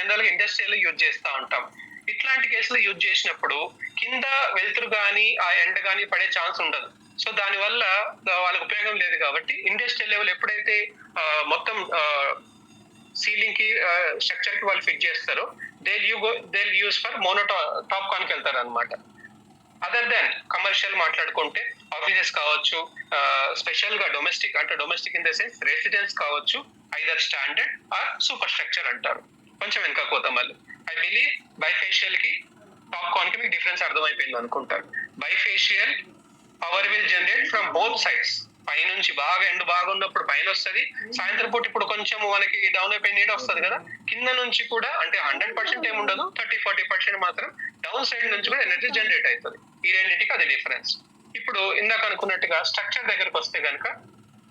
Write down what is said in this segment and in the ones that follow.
General గా industrial use చేస్తూ ఉంటాం. ఇట్లాంటి కేసులు యూజ్ చేసినప్పుడు కింద వెలుతురు కానీ ఆ ఎండ కానీ పడే ఛాన్స్ ఉండదు. సో దానివల్ల వాళ్ళకి ఉపయోగం లేదు కాబట్టి ఇండస్ట్రియల్ లెవెల్ ఎప్పుడైతే మొత్తం సీలింగ్ కి స్ట్రక్చర్ కి వాళ్ళు ఫిట్ చేస్తారో they use for TOPCon కి వెళ్తారు అనమాట. అదర్ దాన్ కమర్షియల్ మాట్లాడుకుంటే ఆఫీసెస్ కావచ్చు, స్పెషల్ గా domestic in the sense residence కావచ్చు, either standard or super structure అంటారు. కొంచెం వెనక పోతాం మళ్ళీ. ఐ బిలీవ్ బైఫేషియల్ కి టాప్ కాన్ కి మీకు డిఫరెన్స్ అర్థమైపోయింది అనుకుంటారు. Bifacial power will generate from both sides. పైనుంచి బాగా ఎండ బాగా ఉన్నప్పుడు పైన వస్తుంది, సాయంత్రం పూట ఇప్పుడు కొంచెం మనకి డౌన్ అయిపోయి నీడ వస్తుంది కదా, కింద నుంచి కూడా అంటే 100% ఏముండదు, 30-40% మాత్రం డౌన్ సైడ్ నుంచి కూడా ఎనర్జీ జనరేట్ అవుతుంది. ఈ రెండింటికి అది డిఫరెన్స్. ఇప్పుడు ఇందాక అనుకున్నట్టుగా స్ట్రక్చర్ దగ్గరకు వస్తే కనుక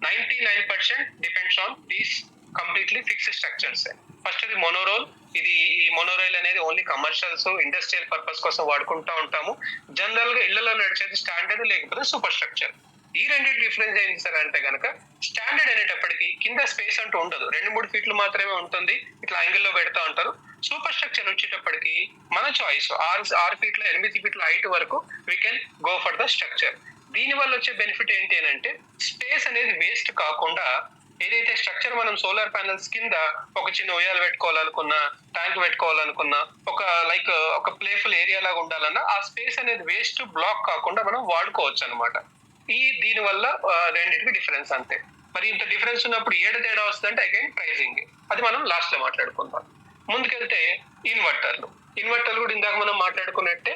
99% depends on these completely fixed structures. First ఇది మోనోరోల్. ఈ మోనోరోల్ అనేది ఓన్లీ కమర్షియల్స్, ఇండస్ట్రియల్ పర్పస్ కోసం వాడుకుంటూ ఉంటాము. జనరల్ గా ఇళ్లలో నడిచేది స్టాండర్డ్ లేకపోతే సూపర్ స్ట్రక్చర్. ఈ రెండింటి డిఫరెన్స్ ఏంటి సార్ అంటే కనుక, స్టాండర్డ్ అనేటప్పటికి కింద స్పేస్ అంటూ ఉండదు, 2-3 ఫీట్లు మాత్రమే ఉంటుంది, ఇట్లా యాంగిల్లో పెడతా ఉంటారు. సూపర్ స్ట్రక్చర్ వచ్చేటప్పటికి మన చాయిస్ 6 ఫీట్ల 8 ఫీట్ల హైట్ వరకు we can go for the structure. దీని వల్ల వచ్చే బెనిఫిట్ ఏంటి అని అంటే, స్పేస్ అనేది వేస్ట్ కాకుండా ఏదైతే స్ట్రక్చర్ మనం సోలార్ ప్యానెల్స్ కింద ఒక చిన్న ఉయ్యాలు పెట్టుకోవాలనుకున్నా, ట్యాంక్ పెట్టుకోవాలనుకున్నా, ఒక ప్లేఫుల్ ఏరియా లాగా ఉండాలన్నా ఆ స్పేస్ అనేది వేస్ట్ బ్లాక్ కాకుండా మనం వాడుకోవచ్చు అనమాట. దీని వల్ల రెండింటికి డిఫరెన్స్ అంతే. మరి ఇంత డిఫరెన్స్ ఉన్నప్పుడు ఏడు తేడా వస్తుందంటే అగైన్ ప్రైజింగ్, అది మనం లాస్ట్ లో మాట్లాడుకుందాం. ముందుకెళ్తే ఇన్వర్టర్లు కూడా ఇందాక మనం మాట్లాడుకున్నట్టే,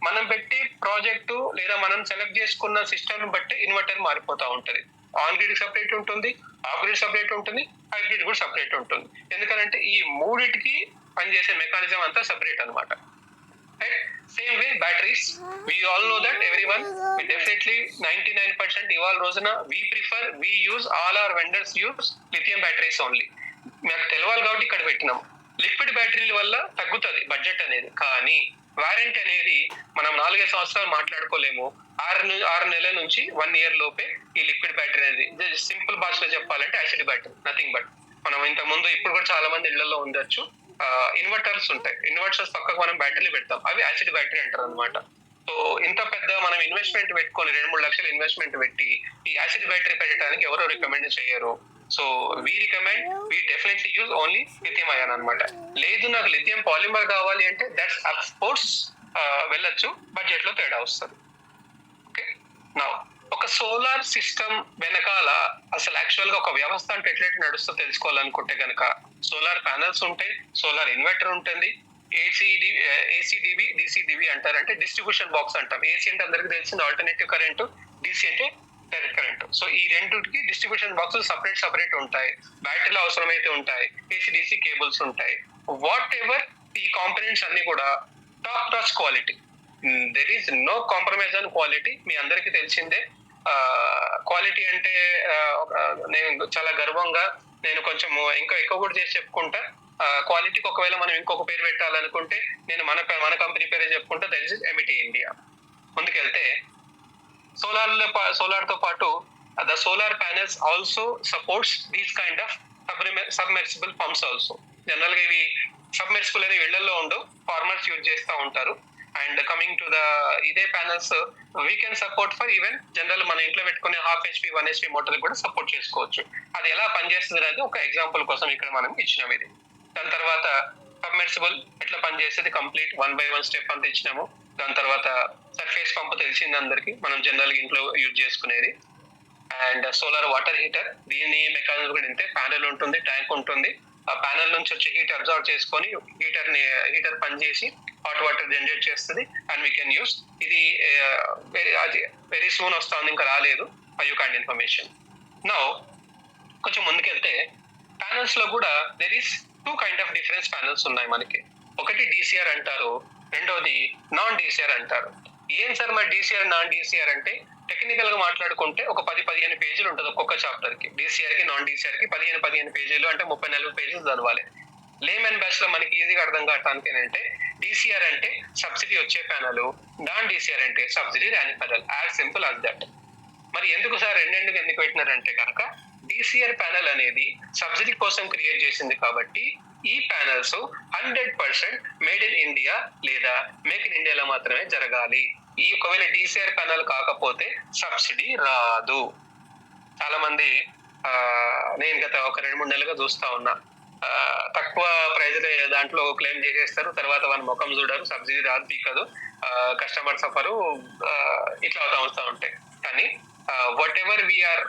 మనం పెట్టి ప్రాజెక్టు లేదా మనం సెలెక్ట్ చేసుకున్న సిస్టమ్ బట్టి ఇన్వర్టర్ మారిపోతా ఉంటది. ఆన్ గ్రిడ్ సపరేట్ ఉంటుంది, ఆఫ్ గ్రిడ్ సపరేట్ ఉంటుంది, హైబ్రిడ్ కూడా సపరేట్ ఉంటుంది. ఎందుకంటే ఈ మూడిటికి పనిచేసే మెకానిజం అంతా సపరేట్ అనమాట. Same way batteries, we all know that everyone, we definitely 99% ఇవాళ రోజున we use all our vendors use lithium batteries only. మనకు తెలవాలి కాబట్టి ఇక్కడ పెట్టినాం. లిక్విడ్ బ్యాటరీల వల్ల తగ్గుతుంది బడ్జెట్ అనేది, కానీ వారంటీ అనేది మనం 4-5 సంవత్సరాలు మాట్లాడుకోలేము. 6 నెలల నుంచి 1 ఇయర్ లోపే ఈ లిక్విడ్ బ్యాటరీ అనేది, సింపుల్ భాషలో చెప్పాలంటే యాసిడ్ బ్యాటరీ, నథింగ్ బట్. మనం ఇంత ముందు ఇప్పుడు కూడా చాలా మంది ఇళ్లలో ఉండొచ్చు, ఇన్వర్టర్స్ ఉంటాయి. ఇన్వర్టర్స్ పక్కకు మనం బ్యాటరీలు పెడతాం, అవి యాసిడ్ బ్యాటరీ అంటారు అనమాట. సో ఇంత పెద్ద మనం ఇన్వెస్ట్మెంట్ పెట్టుకొని 2-3 లక్షలు ఇన్వెస్ట్మెంట్ పెట్టి ఈ యాసిడ్ బ్యాటరీ పెట్టడానికి ఎవరు రికమెండ్ చేయరు. So we definitely use only lithium ion అనమాట. లేదు నాకు లిథియం పాలిమర్ కావాలి అంటే దట్స్ అఫ్ కోర్స్ వెళ్ళొచ్చు, బడ్జెట్ లో తేడా వస్తుంది. ఓకే, నా ఒక సోలార్ సిస్టమ్ వెనకాల అసలు యాక్చువల్ గా ఒక వ్యవస్థ అంటే ఎట్లయితే నడుస్తూ తెలుసుకోవాలనుకుంటే కనుక, సోలార్ ప్యానల్స్ ఉంటాయి, సోలార్ ఇన్వర్టర్ ఉంటుంది, ఏసీడీబీ డిసిడిబి అంటారు, అంటే డిస్ట్రిబ్యూషన్ బాక్స్ అంటాం. ఏసీ అంటే అందరికి తెలిసింది ఆల్టర్నేటివ్ కరెంట్, డిసి అంటే డైరెక్ట్ కరెంట్. సో ఈ రెండుకి డిస్ట్రిబ్యూషన్ బాక్స్ సపరేట్ ఉంటాయి, బ్యాటరీలు అవసరమైతే ఉంటాయి, ఏసీడీసీ కేబుల్స్ ఉంటాయి. వాట్ ఎవర్ ఈ కాంపోనెంట్స్ అన్ని కూడా top notch quality, there is no compromise on quality. మీ అందరికీ తెలిసిందే, క్వాలిటీ అంటే నేను చాలా గర్వంగా నేను కొంచెం ఇంకా ఎక్కువ కూడా చేసి చెప్పుకుంటా. క్వాలిటీకి ఒకవేళ మనం ఇంకొక పేరు పెట్టాలనుకుంటే నేను మన కంపెనీ పేరే చెప్పుకుంటా, దట్ ఇస్ ఎమిటీ ఇండియా. ముందుకెళ్తే సోలార్ తో పాటు the solar panels also supports these kind of submersible pumps also. General గా ఇవి సబ్మెర్సిబుల్ అనేవి ఇళ్లలో ఉండవు, ఫార్మర్స్ యూజ్ చేస్తూ ఉంటారు. అండ్ కమింగ్ టు ద ఇదే panels we can support for even general మన ఇంట్లో పెట్టుకునే 1/2 HP 1 HP మోటార్ కూడా సపోర్ట్ చేసుకోవచ్చు. అది ఎలా పనిచేస్తుంది అనేది ఒక ఎగ్జాంపుల్ కోసం ఇక్కడ మనం ఇచ్చినాం ఇది. దాని తర్వాత సబ్మెర్సిబుల్ ఎట్లా పనిచేస్తుంది కంప్లీట్ 1 by 1 స్టెప్ అంతా ఇచ్చినాము. దాని తర్వాత సర్ఫేస్ పంప్ తెలిసింది అందరికి, మనం జనరల్ గా ఇంట్లో యూజ్ చేసుకునేది. అండ్ సోలార్ వాటర్ హీటర్, దీని మెకానిజం కూడా ఇంతే, ప్యానెల్ ఉంటుంది, ట్యాంక్ ఉంటుంది. ఆ ప్యానెల్ నుంచి వచ్చే హీట్ అబ్జర్వ్ చేసుకొని హీటర్ పనిచేసి హాట్ వాటర్ జనరేట్ చేస్తుంది అండ్ వీ కెన్ యూస్. ఇది వెరీ సూన్ వస్తుంది, ఇంకా రాలేదు for you kind information. Now కొంచెం ముందుకెళ్తే ప్యానెల్స్ లో కూడా there is 2 kind of difference panels ఉన్నాయి మనకి. ఒకటి DCR అంటారు, రెండోది నాన్ DCR అంటారు. ఏం సార్ మరి DCR నాన్ DCR అంటే, టెక్నికల్ గా మాట్లాడుకుంటే ఒక 10-15 పేజీలు ఉంటుంది ఒక్కొక్క చాప్టర్ కి. DCR కి నాన్ DCR కి 15 పేజీలు అంటే 30-40 పేజీలు చదవాలి. లేమన్ బ్యాచ్ లో మనకి ఈజీగా అర్థం కావడానికి ఏంటంటే, DCR అంటే సబ్సిడీ వచ్చే ప్యానల్, నాన్ DCR అంటే సబ్సిడీ రాని panel, as simple as that. మరి ఎందుకు సార్ ఎందుకు పెట్టినారంటే కనుక, DCR ప్యానల్ అనేది సబ్సిడీ కోసం క్రియేట్ చేసింది కాబట్టి ఈ ప్యానల్స్ 100% మేడ్ ఇన్ ఇండియా లేదా మేక్ ఇన్ ఇండియాలో మాత్రమే జరగాలి. ఈ ఒకవేళ DCR ప్యానల్ కాకపోతే సబ్సిడీ రాదు. చాలా మంది నేను గత ఒక 2-3 నెలలుగా చూస్తా ఉన్నా, తక్కువ ప్రైజ్ దాంట్లో క్లెయిమ్ చేసేస్తారు, తర్వాత వాళ్ళ ముఖం చూడరు, సబ్సిడీ రాదు, పీకదు, కస్టమర్ సఫరు, ఇట్లా అవుతా ఉంటాయి. కానీ వాట్ ఎవర్ వీఆర్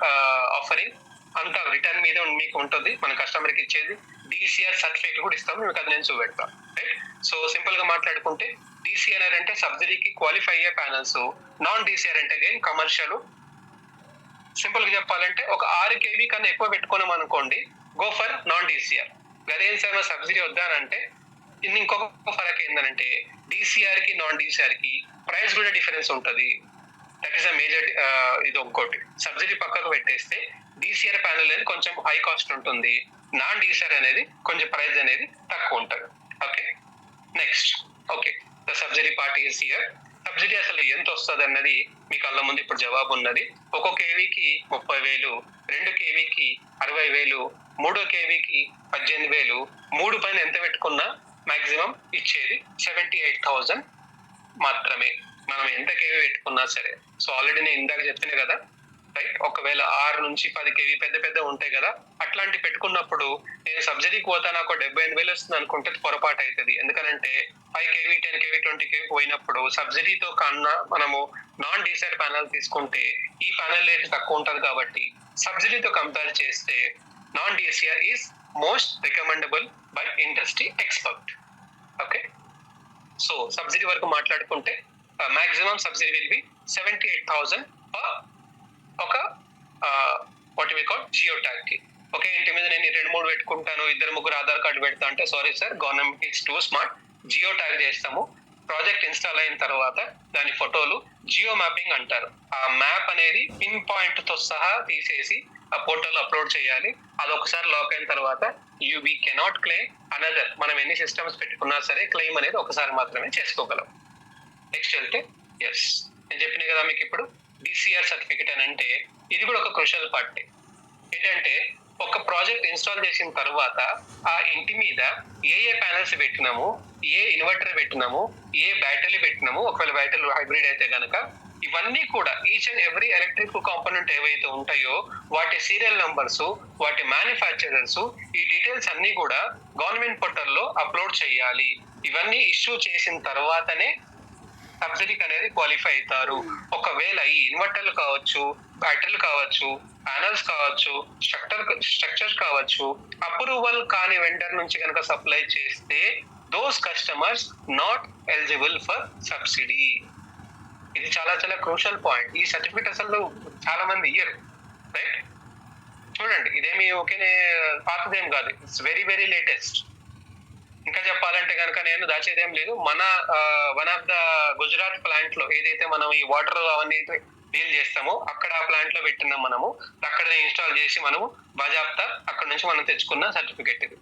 ఆఫరింగ్ అంతా రిటర్న్ మీద మీకు ఉంటుంది. మన కస్టమర్ కి ఇచ్చేది DCR సర్టిఫికేట్ కూడా ఇస్తాం, మీకు అది నేను చూపెడతాను. రైట్. సో సింపుల్ గా మాట్లాడుకుంటే DCR అంటే సబ్సిడీకి క్వాలిఫై అయ్యే ప్యానల్స్, నాన్ DCR అంటే అగైన్ కమర్షియల్. సింపుల్ గా చెప్పాలంటే ఒక 6 kV కన్నా ఎక్కువ పెట్టుకున్నాం అనుకోండి, గో ఫర్ నాన్ DCR. అదేం సార్ సబ్సిడీ వద్దానంటే ఇంకొక ఫరక్ ఏంటంటే DCR కి నాన్ DCR కి ప్రైస్ కూడా డిఫరెన్స్ ఉంటుంది. That is a major. ఇది ఇంకోటి సబ్సిడీ పక్కకు పెట్టేస్తే DCR ప్యానల్ అనేది కొంచెం హై కాస్ట్ ఉంటుంది, నాన్ DCR అనేది కొంచెం ప్రైస్ అనేది తక్కువ ఉంటుంది. Okay, next. Okay, the subsidy part is here. Subsidy అసలు ఎంత వస్తుంది అన్నది మీ కళ్ళ ముందు ఇప్పుడు జవాబు ఉన్నది. 1 kVకి 30,000, 2 kVకి 60,000, 3 kVకి 18,000, 3 పైన ఎంత పెట్టుకున్నా మాక్సిమం ఇచ్చేది 78,000 మాత్రమే, మనం ఎంత kV పెట్టుకున్నా సరే. సో ఆల్రెడీ నేను ఇందాక చెప్తున్నా కదా, రైట్. ఒకవేళ 6 నుంచి 10 kV పెద్ద ఉంటాయి కదా, అట్లాంటి పెట్టుకున్నప్పుడు నేను సబ్సిడీకి పోతా నాకు 78,000 వస్తుంది అనుకుంటే పొరపాటు అవుతుంది. ఎందుకంటే 5 kV, 10 kV, 20 kV పోయినప్పుడు సబ్సిడీతో కన్నా మనము నాన్ DCR ప్యానల్ తీసుకుంటే ఈ ప్యానల్ రేట్ తక్కువ ఉంటుంది. కాబట్టి సబ్సిడీతో కంపేర్ చేస్తే non DCR is most recommendable by industry expert. Okay, so subsidy వరకు మాట్లాడుకుంటే మాక్సిమం సబ్సిడీ విల్ బి 78,000 ఒక what we call geo tag కి. ఓకే, ఇంటి మీద నేను 2-3 పెట్టుకుంటాను, 2-3 ఆధార్ కార్డు పెడతా అంటే sorry sir, government it's two smart. Geo tag చేస్తాము. ప్రాజెక్ట్ ఇన్స్టాల్ అయిన తర్వాత దాని ఫోటోలు జియో మ్యాపింగ్ అంటారు. ఆ మ్యాప్ అనేది పిన్ పాయింట్ తో సహా తీసేసి ఆ పోర్టల్ అప్లోడ్ చేయాలి. అదొకసారి లాక్ అయిన తర్వాత వి కెనాట్ క్లెయిమ్ అనదర్. మనం ఎన్ని సిస్టమ్స్ పెట్టుకున్నా సరే క్లెయిమ్ అనేది ఒకసారి మాత్రమే చేసుకోగలం. నెక్స్ట్ వెళ్తే, ఎస్ నేను చెప్పిన కదా మీకు ఇప్పుడు DCR సర్టిఫికేట్ అని అంటే ఇది కూడా ఒక క్రూషియల్ పార్ట్. ఏంటంటే ఒక ప్రాజెక్ట్ ఇన్స్టాల్ చేసిన తర్వాత ఆ ఇంటి మీద ఏ ప్యానల్స్ పెట్టినాము, ఏ ఇన్వర్టర్ పెట్టినాము, ఏ బ్యాటరీ పెట్టినాము, ఒకవేళ బ్యాటరీ హైబ్రిడ్ అయితే కనుక ఇవన్నీ కూడా each and every electric component ఏవైతే ఉంటాయో వాటి సీరియల్ నంబర్స్, వాటి మ్యానుఫ్యాక్చరర్స్, ఈ డీటెయిల్స్ అన్ని కూడా గవర్నమెంట్ పోర్టల్లో అప్లోడ్ చేయాలి. ఇవన్నీ ఇష్యూ చేసిన తర్వాతనే సబ్సిడీకి అనేది క్వాలిఫై అవుతారు. ఒకవేళ ఈ ఇన్వర్టర్లు కావచ్చు, బ్యాటరీలు కావచ్చు, ప్యానల్స్ కావచ్చు, స్ట్రక్చర్ కావచ్చు, అప్రూవల్ కాని వెండర్ నుంచి కనుక సప్లై చేస్తే those customers not eligible for subsidy. ఇది చాలా చాలా క్రూషియల్ పాయింట్. ఈ సర్టిఫికేట్ అసలు చాలా మంది ఇయ్యరు. రైట్, చూడండి ఇదేమి ఓకేనే పాతదేం కాదు, ఇట్స్ వెరీ వెరీ లేటెస్ట్. ఇంకా చెప్పాలంటే కనుక నేను దాచేదేం లేదు, మన one of the Gujarat plant లో ఏదైతే మనం ఈ వాటర్ అవన్నీ డీల్ చేస్తామో అక్కడ ఆ ప్లాంట్ లో పెట్టినాం మనము, అక్కడనే ఇన్స్టాల్ చేసి మనము బాజాప్తా అక్కడ నుంచి మనం తెచ్చుకున్న సర్టిఫికెట్ ఇది.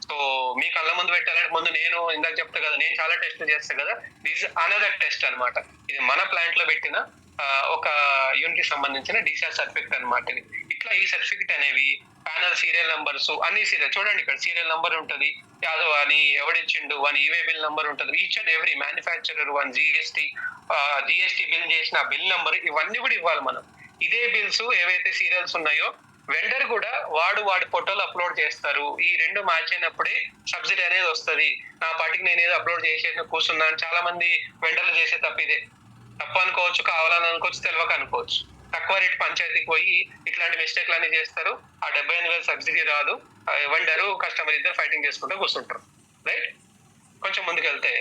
సో మీ కళ్ళ ముందు పెట్టాలంటే ముందు నేను ఇందాక చెప్తా కదా, నేను చాలా టెస్ట్ చేస్తా కదా, దిస్ అనదర్ టెస్ట్ అనమాట. ఇది మన ప్లాంట్ లో పెట్టిన ఒక యూనిట్ సంబంధించిన DCR సర్టిఫికెట్ అనమాట ఇది. ఇట్లా ఈ సర్టిఫికెట్ అనేవి ప్యానల్ సీరియల్ నంబర్స్ అన్ని సీరియల్ చూడండి, ఇక్కడ సీరియల్ నంబర్ ఉంటుంది, యాదో అని ఎవడిచ్చిండు, వన్ ఈవే బిల్ నంబర్ ఉంటుంది, each and every manufacturer, one GST bill చేసిన బిల్ నంబర్, ఇవన్నీ కూడా ఇవ్వాలి మనం. ఇదే బిల్స్ ఏవైతే సీరియల్స్ ఉన్నాయో వెండర్ కూడా వాడి ఫోటోలు అప్లోడ్ చేస్తారు. ఈ రెండు మ్యాచ్ అయినప్పుడే సబ్సిడీ అనేది వస్తుంది. నా పాటికి నేను ఏదో అప్లోడ్ చేసేసి కూర్చున్నాను. చాలా మంది వెండర్లు చేసే తప్పిదే. తప్పు అనుకోవచ్చు, కావాలని అనుకోవచ్చు, తెలియక అనుకోవచ్చు. తక్కువ రేట్ పంచాయతీకి పోయి ఇట్లాంటి మిస్టేక్లు అన్ని చేస్తారు. ఆ 78,000 సబ్సిడీ రాదు, వెండరు కస్టమర్ ఇద్దరు ఫైటింగ్ చేసుకుంటూ కూర్చుంటారు. రైట్, కొంచెం ముందుకెళ్తే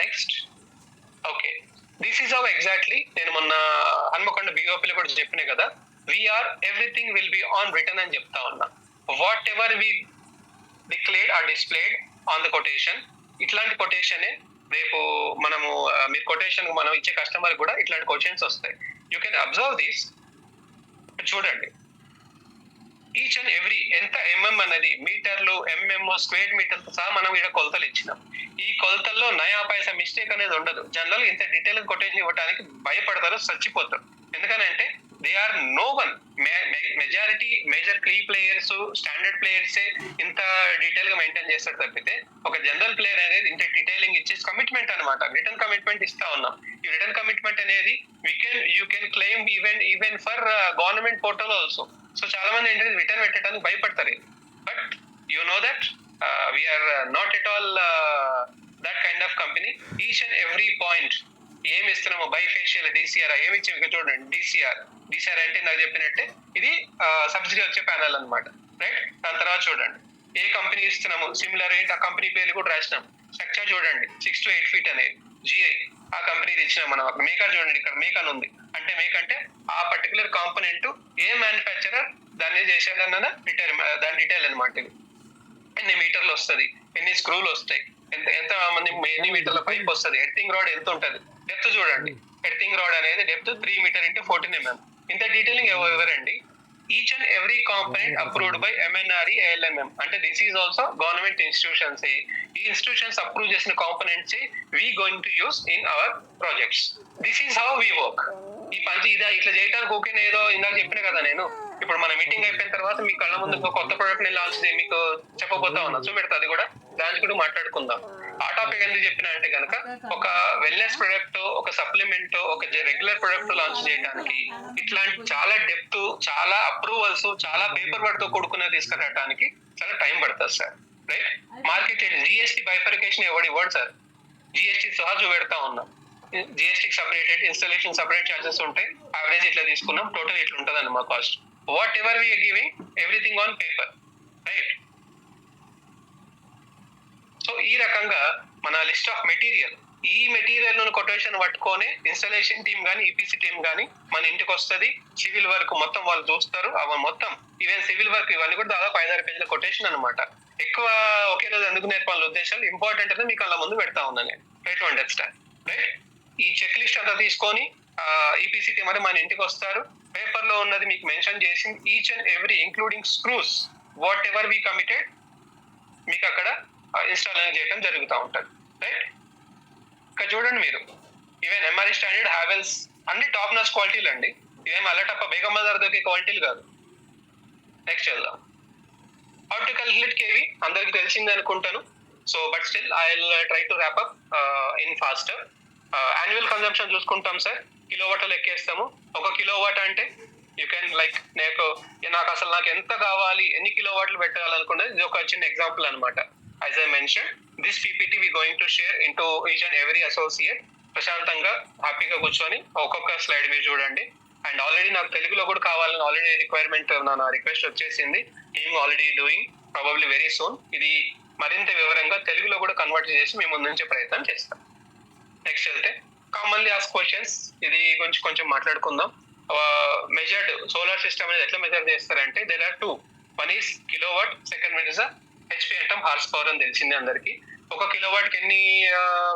next. Okay, this is how exactly నేను మొన్న హన్మకొండ BOPలో కూడా చెప్పినా కదా, we're everything will be on return అని చెప్తా ఉన్నా. Whatever we declared or displayed on the quotation, ఇట్లాంటి కొటేషనే రేపు మనము మీరు కొటేషన్ మనం ఇచ్చే కస్టమర్ కూడా ఇట్లాంటి క్వశ్చన్స్ వస్తాయి. You can observe this. చూడండి ఈచ్ అండ్ ఎవ్రీ ఎంత అన్నది మీటర్లు, స్క్వేర్ మీటర్ సహా మనం ఇక్కడ కొలతలు ఇచ్చినాం. ఈ కొలతల్లో నయా పైసా మిస్టేక్ అనేది ఉండదు. జనరల్ ఇంత డీటెయిల్ కొటేషన్ ఇవ్వడానికి భయపడతారు, చచ్చిపోతారు. ఎందుకనంటే they are no one. Majority major key players, standard players ఇంత డీటెయిల్ గా మెయింటైన్ చేస్తారు తప్పితే ఒక జనరల్ ప్లేయర్ అనేది ఇంత డీటెయిలింగ్ ఇచ్చేసి కమిట్మెంట్ అనమాట, రిటర్న్ కమిట్మెంట్ ఇస్తా ఉన్నాం. ఈ రిటర్న్ కమిట్మెంట్ అనేది you can claim even for government portal also. So చాలా మంది ఏంటంటే రిటర్న్ పెట్టడానికి భయపడతారు. But you know that we're not at all that kind of company. Each and every point ఏమి ఇస్తున్నామో బైఫేషియల్, డిసిఆర్ ఏమి ఇచ్చాము ఇక్కడ చూడండి. డిసిఆర్ అంటే నాకు చెప్పినట్టే ఇది సబ్సిడీ వచ్చే ప్యానల్ అనమాట, రైట్. దాని తర్వాత చూడండి ఏ కంపెనీ ఇస్తున్నాము, సిమిలర్ ఏంటి ఆ కంపెనీ పేర్లు కూడా రాసినాం. స్ట్రక్చర్ చూడండి 6 to 8 feet అనేది జిఐ ఆ కంపెనీది ఇచ్చినాం మనం. అక్కడ మేకర్ చూడండి, ఇక్కడ మేక్ అని ఉంది. అంటే మేక్ అంటే ఆ పర్టికులర్ కాంపోనెంట్ ఏ మ్యానుఫ్యాక్చరర్ దాన్ని చేసేదన్న దాని డీటెయిల్ అనమాట. ఇది ఎన్ని మీటర్లు వస్తుంది, ఎన్ని స్క్రూలు వస్తాయి, ఎంత మంది ఎన్ని మీటర్ల పైప్ వస్తుంది, ఎర్తింగ్ రాడ్ ఎంత ఉంటుంది, డెప్త్ చూడండి. ఎర్తింగ్ రాడ్ అనేది డెప్త్ 3 meter into 14 mm. ఇంత డీటెయిలింగ్ ఎవరండి? Each and every component approved by MNRE ALMM. అంటే this is also government institutions. ఈ ఇన్స్టిట్యూషన్స్ అప్రూవ్ చేసిన components we going to use in our projects. This is how we work. ఈ పంచి ఇట్లా చేయడానికి okay ఏదో ఇందాక చెప్పిన కదా నేను. ఇప్పుడు మన మీటింగ్ అయిపోయిన తర్వాత మీ కళ్ళ ముందు కొత్త ప్రొడక్ట్ ని లాంచ్ మీకు చెప్పబోతా ఉన్నా, చూపెడతా. అది కూడా దాని కూడా మాట్లాడుకుందాం. ఆ టాపిక్ ఎందుకు చెప్పిన అంటే కనుక ఒక వెల్నెస్ ప్రొడక్ట్, ఒక సప్లిమెంట్, ఒక రెగ్యులర్ ప్రొడక్ట్ లాంచ్ చేయడానికి ఇట్లాంటి చాలా డెప్త్, చాలా అప్రూవల్స్, చాలా పేపర్ వర్క్ తో కూడుకున్నది తీసుకురావడానికి చాలా టైం పడుతుంది sir, right. Market GST bifurcation ఇవ్వడు సార్. జిఎస్టీ సహా చూపెడతా ఉన్నాం. జిఎస్టీకి సపరేట్, ఇన్స్టాలేషన్ సపరేట్ చార్జెస్ ఉంటాయి. యావరేజ్ ఇట్లా తీసుకున్నాం, టోటల్ ఇట్లా ఉంటుందండి మా cost. Whatever we're giving everything on paper, right. So ఈ రకంగా మన లిస్ట్ ఆఫ్ మెటీరియల్, ఈ మెటీరియల్ కొటేషన్ పట్టుకొని ఇన్స్టాలేషన్ టీమ్ కానీ ఈపీసీ టీమ్ కానీ మన ఇంటికి వస్తుంది. సివిల్ వర్క్ మొత్తం వాళ్ళు చూస్తారు. అవి మొత్తం ఈవెన్ సివిల్ వర్క్ ఇవన్నీ కూడా దాదాపు 5-6 పేజీల కొటేషన్ అనమాట. ఎక్కువ ఒకే రోజు ఎందుకు నేర్పాలని ఉద్దేశాలు ఇంపార్టెంట్ అనేది మీకు అలా ముందు పెడతా ఉన్నాను నేను, రైట్ టు అండర్స్టాండ్, రైట్. ఈ చెక్ లిస్ట్ అంతా తీసుకొని ఈపీసీ టీమ్ అని మన ఇంటికి వస్తారు. పేపర్ లో ఉన్నది మీకు మెన్షన్ చేసి each and every including screws whatever we committed మీకు అక్కడ ఇన్స్టాల్ చేయడం జరుగుతూ ఉంటుంది, రైట్. ఇక్కడ చూడండి మీరు ఈవెన్ ఎంఆర్ఈ స్టాండర్డ్, హావెల్స్ అన్ని టాప్ నాచ్ క్వాలిటీలు అండి. ఇవేం అల్లటప్ప బేగం బజార్ దొరికే క్వాలిటీలు కాదు. నెక్స్ట్ వెళ్దాం. హౌ టు క్యాలిక్యులేట్ కేవీ అందరికి తెలిసింది అనుకుంటాను. So but still I will try to wrap up in faster. Annual consumption చూసుకుంటాం సార్, కిలోవాట్ లెక్కేస్తాము. 1 kilowatt అంటే యూ కెన్ లైక్ నాకు ఎంత కావాలి, ఎన్ని కిలోవాట్లు పెట్టాలనుకున్నది ఇది ఒక చిన్న ఎగ్జాంపుల్ అనమాట. As I mentioned, this PPT we going to share into each and every associate. ప్రశాంతంగా హ్యాపీగా కూర్చొని ఒక్కొక్క స్లైడ్ మీరు చూడండి. అండ్ ఆల్రెడీ నాకు తెలుగులో కూడా కావాలని ఆల్రెడీ రిక్వైర్మెంట్, నా రిక్వెస్ట్ వచ్చేసింది. Team already doing, probably very soon ఇది మరింత వివరంగా తెలుగులో కూడా కన్వర్ట్ చేసి మేము ముందుంచే ప్రయత్నం చేస్తాం. నెక్స్ట్ వెళ్తే కామన్లీ ఆస్క్ క్వశ్చన్స్, ఇది గురించి కొంచెం మాట్లాడుకుందాం. మెజర్డ్ సోలార్ సిస్టమ్ అనేది ఎట్లా మెజర్ చేస్తారంటే there are 2. One is kilowatt, second one is HP అంటాం, హార్స్ పవర్ అని తెలిసింది అందరికి. 1 kilowatt కి ఎన్ని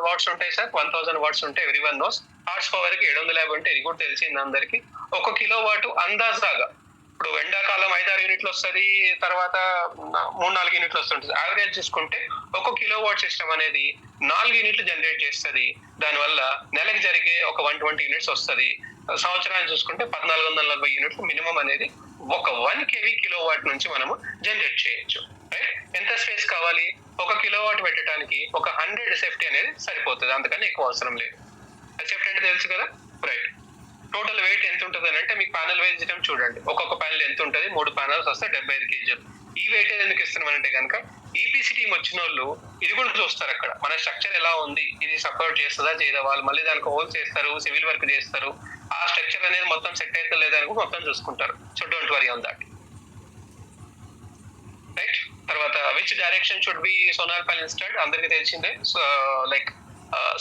వాట్స్ ఉంటాయి సార్? 1000 watts ఉంటాయి, every one knows. Horse power కి 750 ఉంటాయి, ఇది కూడా తెలిసింది అందరికి. 1 kilowatt అందాజాగా ఇప్పుడు ఎండాకాలం 5-6 యూనిట్లు వస్తుంది, తర్వాత 3-4 యూనిట్లు వస్తుంటుంది. యావరేజ్ చూసుకుంటే 1 kilowatt సిస్టమ్ అనేది 4 యూనిట్లు జనరేట్ చేస్తుంది. దానివల్ల నెలకు జరిగే ఒక 120 యూనిట్స్ వస్తుంది. సంవత్సరాన్ని చూసుకుంటే 1440 యూనిట్లు మినిమం అనేది ఒక 1 kV kilowatt నుంచి మనము జనరేట్ చేయొచ్చు, రైట్. ఎంత స్పేస్ కావాలి? 1 kilowatt పెట్టడానికి ఒక 100 SFT అనేది సరిపోతుంది, అంతకన్నా ఎక్కువ అవసరం లేదు. SFT అంటే తెలుసు కదా, రైట్. టోటల్ వెయిట్ ఎంత ఉంటుంది అని అంటే మీకు ప్యానల్ వైజ్ చూడండి. ఒక్కొక్క ప్యానల్ ఎంత ఉంటుంది? 3 panels వస్తే 75 kg. ఈ వెయిట్ ఎందుకు ఇస్తున్నామంటే కనుక ఈపీసీ టీమ్ వచ్చిన వాళ్ళు ఇది కూడా చూస్తారు. అక్కడ మన స్ట్రక్చర్ ఎలా ఉంది, ఇది సపోర్ట్ చేస్తుందా చేయదా, వాళ్ళు మళ్ళీ దానికి హోల్స్ చేస్తారు, సివిల్ వర్క్ చేస్తారు. ఆ స్ట్రక్చర్ అనేది మొత్తం సెట్ అయితే లేదా అని మొత్తం చూసుకుంటారు. So don't worry on that, right. తర్వాత which direction should be solar panel installed అందరికి తెలిసిందే. సో లైక్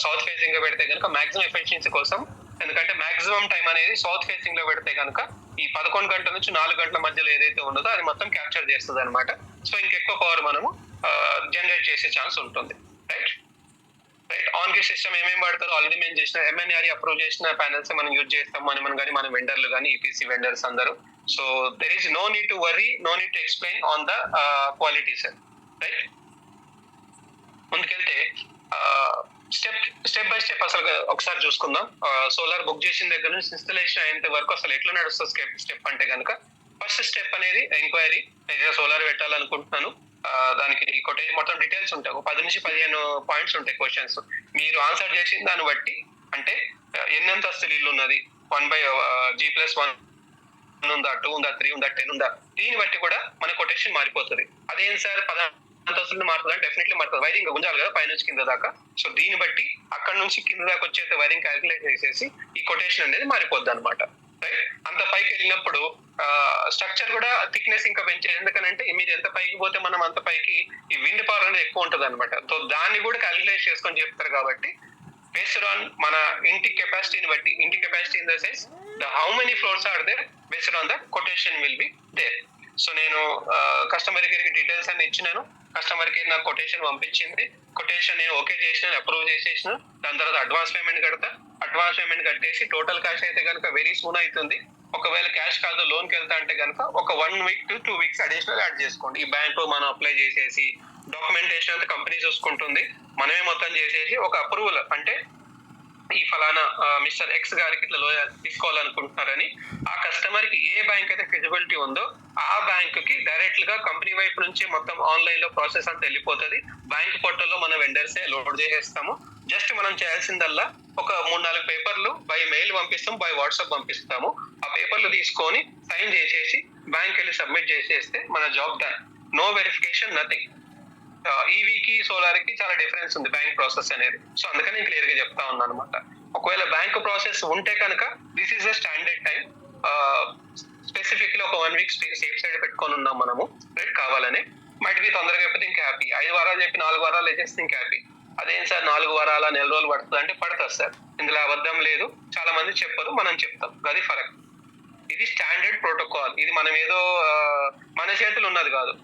సౌత్ ఫేసింగ్ గా పెడితే కనుక మాక్సిమం ఎఫిషియన్సీ కోసం, ఎందుకంటే మాక్సిమం టైం అనేది సౌత్ ఫేసింగ్ లో పెడితే కనుక ఈ 11 గంటల నుంచి 4 గంటల మధ్యలో ఏదైతే ఉండదో అది మొత్తం క్యాప్చర్ చేస్తుంది అనమాట. సో ఇంకెక్కువ పవర్ మనము జనరేట్ చేసే ఛాన్స్ ఉంటుంది, right. Right. On grid system ఏమేమి వాడతారో ఆల్రెడీ మేము చేసిన MNRE అప్రూవ్ చేసిన ప్యానల్స్ మనం యూజ్ చేస్తాం, మనం కానీ మన వెండర్లు కానీ ఈపీసీ వెండర్స్ అందరూ. So there is no need to worry, no need to explain on the quality sir, right. ముందుకెళ్తే స్టెప్ బై స్టెప్ అసలు ఒకసారి చూసుకుందాం. సోలార్ బుక్ చేసిన దగ్గర నుంచి ఇన్స్టలేషన్ అయ్యేంత వరకు అసలు ఎట్లా నడుస్తుంది స్టెప్ అంటే కనుక, ఫస్ట్ స్టెప్ అనేది ఎంక్వైరీ. నేను సోలార్ పెట్టాలనుకుంటున్నాను, దానికి మొత్తం డీటెయిల్స్ ఉంటాయి. ఒక 10 నుంచి 15 పాయింట్స్ ఉంటాయి క్వశ్చన్స్. మీరు ఆన్సర్ చేసిన దాన్ని బట్టి, అంటే ఎన్ని అంతస్తులు ఇల్లు ఉన్నది, 1/G+1 ఉందా, 2 ఉందా, 3 ఉందా, 10 ఉందా, దీన్ని బట్టి కూడా మన కొటేషన్ మారిపోతుంది. అదేం సార్ 10 అంతస్తులు మారుతుంది, డెఫినెట్లీ మారుతుంది. వైరింగ్ గుంజాలి కదా పై నుంచి కింద దాకా. సో దీన్ని బట్టి అక్కడ నుంచి కింద దాకా వచ్చే వైరింగ్ క్యాలిక్యులేట్ చేసేసి ఈ కొటేషన్ అనేది మారిపోద్ది అనమాట. రైట్. అంత పైకి వెళ్ళినప్పుడు స్ట్రక్చర్ కూడా థిక్నెస్ ఇంకా పెంచేది. ఎందుకంటే మీరు ఎంత పైకి పోతే మనం అంత పైకి ఈ విండ్ పవర్ అనేది ఎక్కువ ఉంటుంది అనమాట. సో దాన్ని కూడా క్యాలిక్యులేట్ చేసుకొని చెప్తారు. కాబట్టి బేస్డ్ ఆన్ మన ఇంటి కెపాసిటీని బట్టి, ఇంటి capacity in the sense how many floors are there, based on the quotation will be there. So నేను కస్టమర్ కేర్ కి డీటెయిల్స్ అన్ని ఇచ్చినాను. కస్టమర్ కేర్ నాకు కొటేషన్ పంపించింది. కొటేషన్ నేను ఓకే చేసిన, అప్రూవ్ చేసేసిన. దాని తర్వాత అడ్వాన్స్ పేమెంట్ కడతా. అడ్వాన్స్ పేమెంట్ కట్టేసి టోటల్ క్యాష్ అయితే కనుక వెరీ సూన్ అవుతుంది. ఒకవేళ క్యాష్ కాదు లోన్కి వెళ్తా అంటే కనుక ఒక 1 week to 2 weeks additional add చేసుకోండి. ఈ బ్యాంక్ మనం అప్లై చేసేసి డాక్యుమెంటేషన్ అంతా కంపెనీ చూసుకుంటుంది. మనమే మొత్తం చేసేసి ఒక అప్రూవల్, అంటే ఈ ఫలానా మిస్టర్ ఎక్స్ గారికి ఇట్లా లోన్ తీసుకోవాలనుకుంటున్నారని ఆ కస్టమర్ కి ఏ బ్యాంక్ అయితే ఫిజిబిలిటీ ఉందో ఆ బ్యాంక్ కి డైరెక్ట్ గా కంపెనీ వైపు నుంచి మొత్తం ఆన్లైన్ లో ప్రాసెస్ అంతా వెళ్ళిపోతుంది. బ్యాంక్ పోర్టల్లో మనం వెండర్సే లోడ్ చేసేస్తాము. జస్ట్ మనం చేయాల్సిందల్లా ఒక 3-4 పేపర్లు బై మెయిల్ పంపిస్తాం, బై వాట్సాప్ పంపిస్తాము. ఆ పేపర్లు తీసుకొని సైన్ చేసేసి బ్యాంక్ వెళ్ళి సబ్మిట్ చేసేస్తే మన job done. No verification, nothing. ఈవీకి సోలార్ కి చాలా డిఫరెన్స్ ఉంది బ్యాంక్ ప్రాసెస్ అనేది. సో అందుకని నేను క్లియర్ గా చెప్తా ఉన్నాను అనమాట. ఒకవేళ బ్యాంక్ ప్రాసెస్ ఉంటే కనుక this is the standard time. Specifically ఒక 1 week సేఫ్ సైడ్ పెట్టుకొని ఉన్నాం మనము, రైట్. కావాలని మైట్ బి తొందరగా చెప్పితే ఇంకా హ్యాపీ. 5 వారాలు చెప్పి 4 వారాలు వేసేస్తే ఇంకా హ్యాపీ. అదేం సార్ 4 వారాల నెల రోజులు పడుతుంది అంటే పడుతుంది సార్. ఇందులో అబద్ధం లేదు. చాలా మంది చెప్పరు, మనం చెప్తాం. అది ఫరక్. ఇది స్టాండర్డ్ ప్రోటోకాల్. ఇది మనం ఏదో మన చేతులు ఉన్నది కాదు.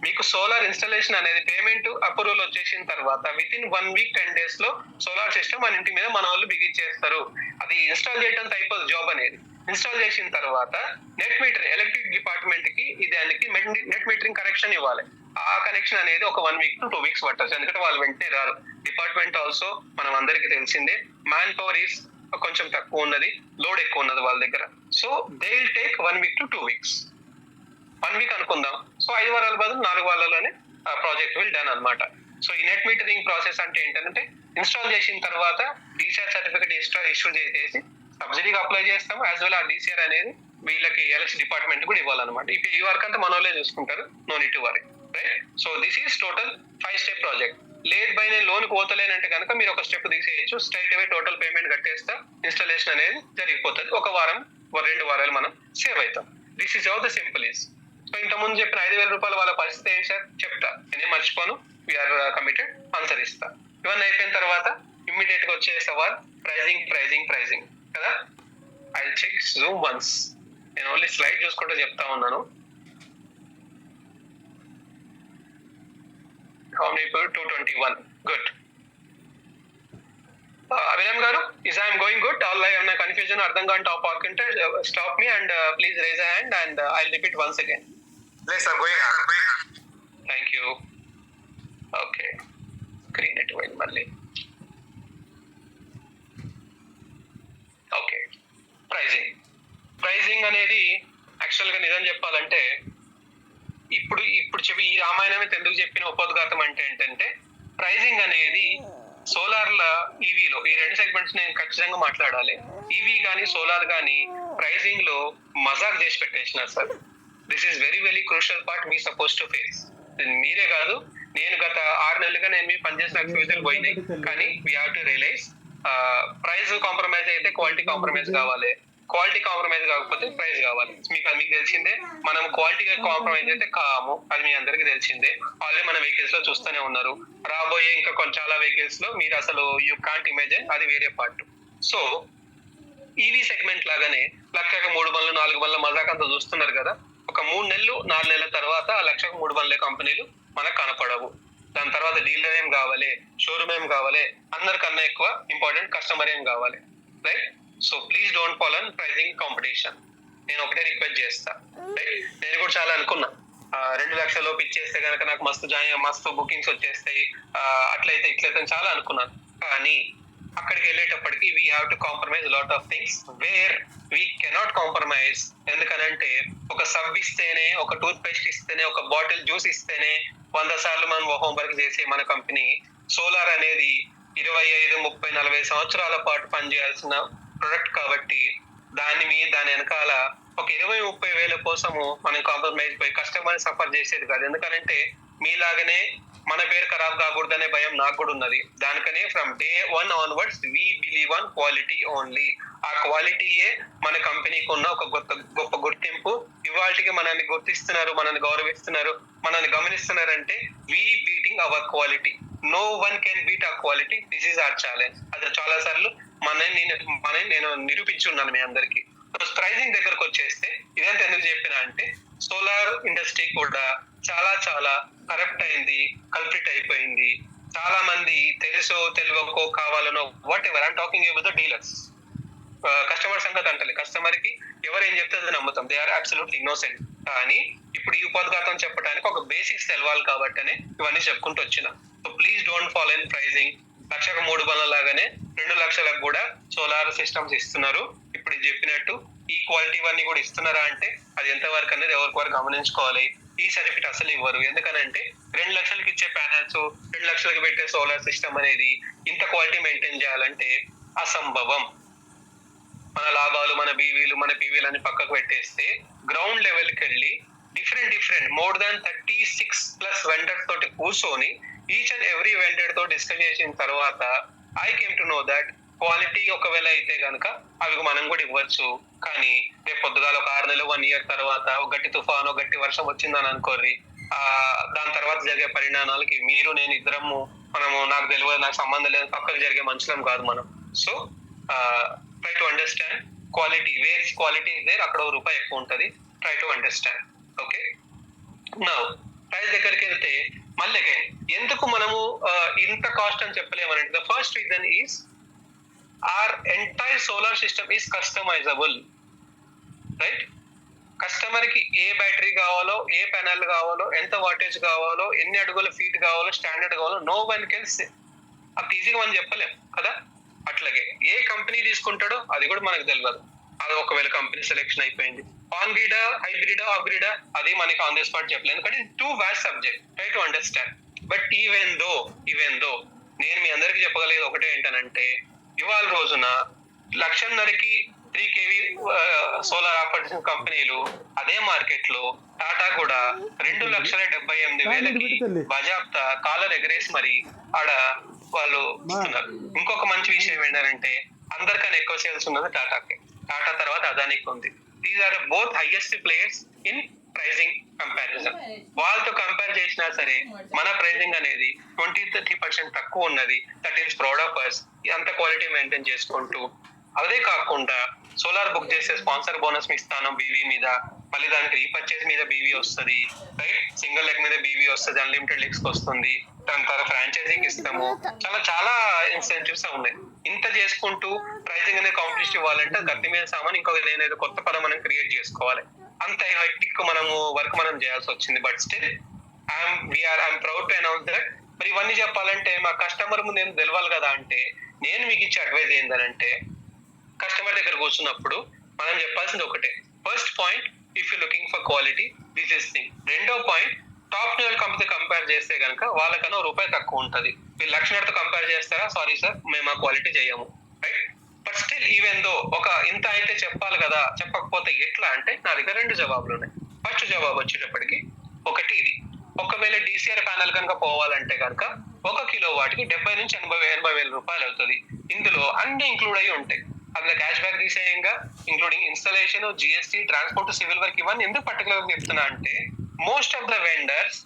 మీకు సోలార్ ఇన్స్టాలేషన్ అనేది పేమెంట్ అప్రూవల్ వచ్చేసిన తర్వాత విత్ ఇన్ 1 week 10 days లో సోలార్ సిస్టమ్ మన ఇంటి మీద మన వాళ్ళు బిగించేస్తారు. అది ఇన్స్టాల్ చేయడం అయిపోతుంది జాబ్ అనేది. ఇన్స్టాల్ చేసిన తర్వాత నెట్ మీటర్, ఎలక్ట్రిక్ డిపార్ట్మెంట్ కి దానికి నెట్ మీటరింగ్ కనెక్షన్ ఇవ్వాలి. ఆ కనెక్షన్ అనేది ఒక 1 week to 2 weeks పట్టచ్చు. ఎందుకంటే వాళ్ళు వెంటనే రారు. డిపార్ట్మెంట్ ఆల్సో మనం అందరికీ తెలిసిందే, మ్యాన్ పవర్ ఈస్ కొంచెం తక్కువ ఉన్నది, లోడ్ ఎక్కువ ఉన్నది వాళ్ళ దగ్గర. So they will take 1 week to 2 weeks. 1 week అనుకుందాం. సో 5 వారాల బదులు 4 వారాల్లోనే ప్రాజెక్ట్ విల్ డన్ అనమాట. సో ఈ నెట్ మీటరింగ్ ప్రాసెస్ అంటే ఏంటంటే ఇన్స్టాల్ చేసిన తర్వాత డీసీఆర్ సర్టిఫికేట్ ఇష్యూ చేసేసి సబ్సిడీకి అప్లై చేస్తాము. యాజ్ వెల్ ఆ డీసీఆర్ అనేది వీళ్ళకి ఎలక్ట్రిసిటీ డిపార్ట్మెంట్ కూడా ఇవ్వాలన్నమాట. ఇప్పుడు ఈ వర్క్ అంతా మన వాళ్ళే చూసుకుంటారు. No need to worry, right. So this is total 5 step project. లేదు బై నేను లోన్ పోతలేనంటే కనుక మీరు ఒక స్టెప్ తీసేయచ్చు. స్ట్రైట్ అవే టోటల్ పేమెంట్ కట్టేస్తా, ఇన్స్టాలేషన్ అనేది జరిగిపోతుంది. 1 వారం 2 వారాలు మనం సేవ్ అవుతాం. This is how the simple is. So ఇంతకుముందు చెప్పిన 5,000 రూపాయలు వాళ్ళ పరిస్థితి ఏంటి సార్ చెప్తా, నేనే మర్చిపోను. వీఆర్ కమిటెడ్, ఆన్సర్ ఇస్తా. ఇవన్నీ అయిపోయిన తర్వాత ఇమ్మీడియట్ గా వచ్చే సవాల్ ప్రైజింగ్ ప్రైజింగ్ ప్రైజింగ్ కదా. I check zoom once. నేను ఓన్లీ స్లైడ్ చూసుకుంటూ చెప్తా ఉన్నాను. How many people? 221. Good. Abhinam garu, is I am going good? All I am confusion ardham gaani top park stop me and please raise a hand and I'll repeat once again. Yes sir, going on. Thank you. Okay. Screen it well malli. Okay. Pricing అనేది actual గా నిజం చెప్పాలంటే ఇప్పుడు చెప్పి ఈ రామాయణమే ఎందుకు చెప్పిన ఉపోద్ఘాతం అంటే ఏంటంటే ప్రైజింగ్ అనేది సోలార్ల ఈవీలో ఈ 2 సెగ్మెంట్స్ నేను ఖచ్చితంగా మాట్లాడాలి. ఈవీ కానీ సోలార్ కానీ ప్రైజింగ్ లో మజాక్ చేసి పెట్టేసినారు sir. This is very very crucial part we suppose to face. మీరే కాదు, నేను గత 6 నెలలుగా నేను మీ పనిచేసిన యాక్టివిటీలు పోయినాయి. కానీ we have to realise price compromise అయితే క్వాలిటీ కాంప్రమైజ్ కావాలి, క్వాలిటీ కాంప్రమైజ్ కాకపోతే ప్రైస్ కావాలి. మీకు తెలిసిందే, మనం క్వాలిటీగా కాంప్రమైజ్ అయితే కాము, అది మీ అందరికీ తెలిసిందే. ఆల్రెడీ మన వెహికల్స్ లో చూస్తూనే ఉన్నారు. రాబోయే ఇంకా చాలా వెహికల్స్ లో మీరు అసలు యూ కాంట్ ఇమాజిన్, అది వేరే పార్ట్. సో ఈవీ సెగ్మెంట్ లాగానే లక్షకు 3 బండ్లు 4 బండ్ల మజాక్ అంతా చూస్తున్నారు కదా. ఒక 3 నెలలు 4 నెలల తర్వాత ఆ లక్షకు 3 బండ్ల కంపెనీలు మనకు కనపడవు. దాని తర్వాత డీలర్ ఏం కావాలి, షోరూమ్ ఏం కావాలి, అందరికన్నా ఎక్కువ ఇంపార్టెంట్ కస్టమర్ ఏం కావాలి, right. So please don't follow in pricing competition. నేను ఒకటే రిక్వెస్ట్ చేస్తా, రైట్. నేను కూడా చాలా అనుకున్నా 2 లక్షల లోపు ఇచ్చేస్తే కనుక నాకు మస్తు బుకింగ్స్ వచ్చేస్తాయి, అట్లయితే ఇట్లయితే చాలా అనుకున్నాను. కానీ అక్కడికి వెళ్ళేటప్పటికి we have to compromise lot of things where we cannot compromise. ఎందుకనంటే ఒక సబ్ ఇస్తేనే, ఒక టూత్ పేస్ట్ ఇస్తేనే, ఒక బాటిల్ జ్యూస్ ఇస్తేనే 100 సార్లు మనం హోంవర్క్ చేసే మన కంపెనీ సోలార్ అనేది 25, 30, 40 సంవత్సరాల పాటు పనిచేయాల్సిన ప్రొడక్ట్ కాబట్టి దాని వెనకాల ఒక 20-30 వేల కోసము మనం కాంప్రమైజ్ పోయి కస్టమర్ సఫర్ చేసేది కాదు. ఎందుకనంటే మీలాగనే మన పేరు ఖరాబ్ కాకూడదనే భయం నాకు కూడా ఉన్నది. దానికనే from day 1 onwards we believe on quality only. ఆ క్వాలిటీయే మన కంపెనీకి ఉన్న ఒక గొప్ప గుర్తింపు. ఇవాళకి మనల్ని గుర్తిస్తున్నారు, మనల్ని గౌరవిస్తున్నారు, మనల్ని గమనిస్తున్నారంటే we beating our quality. No one can beat our quality. This is our challenge. అది చాలా సార్లు నేను నిరూపించున్నాను మీ అందరికి. ప్రైజింగ్ దగ్గరకు వచ్చేస్తే ఇదంతా ఎందుకు చెప్పినా అంటే సోలార్ ఇండస్ట్రీ కూడా చాలా చాలా కరప్ట్ అయింది, కల్ప్రిట్ అయిపోయింది. చాలా మంది తెలుసో తెలియకో కావాలనో whatever I'm talking about the dealers. Customer సంగతి అంటలే, కస్టమర్ కి ఎవరు ఏం చెప్తే అది నమ్ముతాం. They are absolutely innocent. కానీ ఇప్పుడు ఈ ఉపోద్ఘాతం చెప్పడానికి ఒక బేసిక్స్ తెలవాలి కాబట్టనే ఇవన్నీ చెప్పుకుంటూ వచ్చిన. So please don't follow in pricing. 1,300 లాగానే 2 లక్షలకు కూడా సోలార్ సిస్టమ్స్ ఇస్తున్నారు. ఇప్పుడు చెప్పినట్టు ఈ క్వాలిటీ ఇవన్నీ కూడా ఇస్తున్నారా అంటే అది ఎంతవరకు అనేది ఎవరికి వారు గమనించుకోవాలి. ఈ సర్టిఫికేట్ అసలు ఇవ్వరు. ఎందుకనంటే 2 లక్షలకి ఇచ్చే ప్యానెల్స్, 2 లక్షలకి పెట్టే సోలార్ సిస్టమ్ అనేది ఇంత క్వాలిటీ మెయింటైన్ చేయాలంటే అసంభవం. మన లాభాలు, మన బీవీలు, మన పీవీలు అని పక్కకు పెట్టేస్తే గ్రౌండ్ లెవెల్కి వెళ్ళి డిఫరెంట్ మోర్ దాన్ 36+ వెండర్స్ తోటి కూర్చొని ఈచ్ అండ్ ఎవ్రీ వెండర్ తో డిస్కస్ చేసిన తర్వాత I came to know that quality ఒకవేళ అయితే కనుక అవి మనం కూడా ఇవ్వచ్చు. కానీ రేపు పొద్దుగాల ఒక 6 నెలలు 1 ఇయర్ తర్వాత ఒక గట్టి తుఫాను, గట్టి వర్షం వచ్చిందని అనుకోర్రి, దాని తర్వాత జరిగే పరిణామాలకి మీరు నేను ఇద్దరము మనము నాకు తెలియదు, నాకు సంబంధం లేదు, పక్కకు జరిగే మనుషులం కాదు మనం. So try to understand quality. Where is quality is there, అక్కడ రూపాయి ఎక్కువ ఉంటుంది. Try to understand. Okay, now price దగ్గరికి వెళ్తే మళ్ళీ అగైన్ ఎందుకు మనము ఇంత కాస్ట్ అని చెప్పలేమనంటే the first reason is our entire solar system is customizable, right? Customer కి ఏ బ్యాటరీ కావాలో, ఏ ప్యానెల్ కావాలో, ఎంత వాటేజ్ కావాలో, ఎన్ని అడుగుల ఫీట్ కావాలో, స్టాండర్డ్ కావాలో నో వన్ కెన్ సే. అది ఈజీగా మనం చెప్పలేం కదా. అట్లాగే ఏ కంపెనీ తీసుకుంటాడో అది కూడా మనకు తెలియదు. అది ఒకవేళ కంపెనీ సెలెక్షన్ అయిపోయింది, ఆన్ గ్రిడా, హైబ్రిడా, ఆఫ్ గ్రిడా, అది మనకి ఆన్ ది స్పాట్ చెప్పలేదు. ఎందుకంటే too vast subject. Try to understand. But even though నేను మీ అందరికి చెప్పగలిగేది ఒకటే ఏంటనంటే ఇవాళ రోజున 1,50,000కి 3 kV సోలార్ ఆఫర్ చేసిన కంపెనీలు అదే మార్కెట్ లో టాటా కూడా 2,78,000 బజాప్తా కాలర్ ఎగరేసి మరి ఆడ వాళ్ళు ఇస్తున్నారు. ఇంకొక మంచి విషయం ఏంటంటే అందరికన్నా ఎక్కువ సేల్స్ ఉన్నది టాటాకి. టాటా తర్వాత అదానికి ఉంది. These are both highest players in pricing comparison. వాళ్ళతో కంపేర్ చేసినా సరే మన ప్రైజింగ్ అనేది 20-30% తక్కువ ఉన్నది. That is proud of us. అంత క్వాలిటీ మెయింటైన్ చేసుకుంటూ, అదే కాకుండా సోలార్ బుక్ చేసే స్పాన్సర్ బోనస్ ఇస్తాను బీవీ మీద, మళ్ళీ దానికి రీపర్చేస్ మీద బీవీ వస్తుంది, రైట్? సింగిల్ లెగ్ మీద బీవీ వస్తుంది, అన్లిమిటెడ్ లెగ్స్ వస్తుంది, దాని తర్వాత ఫ్రాంచైజీకి ఇస్తాము. చాలా ఇన్సెంటివ్స్ ఉన్నాయి. ఇంత చేసుకుంటూ ప్రైజింగ్ అనేది కాంపిటీషన్ ఇవ్వాలంటే గట్టి మీద సామాన్ ఇంకొక ఏదో కొత్త పదం మనం క్రియేట్ చేసుకోవాలి. అంత హైటిక్ మనము వర్క్ మనం చేయాల్సి వచ్చింది. But still I'm proud to announce that. మరి ఇవన్నీ చెప్పాలంటే మా కస్టమర్ ముందు ఏం తెలవాలి కదా అంటే నేను మీకు ఇచ్చే అడ్వైజ్ ఏంటంటే కస్టమర్ దగ్గర కూర్చున్నప్పుడు మనం చెప్పాల్సింది ఒకటే. First point, if you looking for quality, this is thing. రెండో point, top level company compare చేస్తే కనుక వాళ్ళకన్నా రూపాయి తక్కువ ఉంటుంది. మీరు 1,00,000తో కంపేర్ చేస్తారా? సారీ సార్, మేము ఆ క్వాలిటీ చేయము, right? But still even though ఒక ఇంత అయితే చెప్పాలి కదా, చెప్పకపోతే ఎట్లా అంటే నా దగ్గర 2 జవాబులు ఉన్నాయి. ఫస్ట్ జవాబు వచ్చేటప్పటికి ఒకటి ఇది, ఒకవేళ DCR ప్యానల్ కనుక పోవాలంటే కనుక 1 కిలోవాట్కి 70,000-80,000 రూపాయలు అవుతుంది. ఇందులో అన్ని ఇంక్లూడ్ అయ్యి ఉంటాయి. అందులో క్యాష్ బ్యాక్ తీసేయంగా including installation, GST, transport, civil work, ఇవన్నీ ఎందుకు పర్టికులర్ చెప్తున్నా అంటే most of the vendors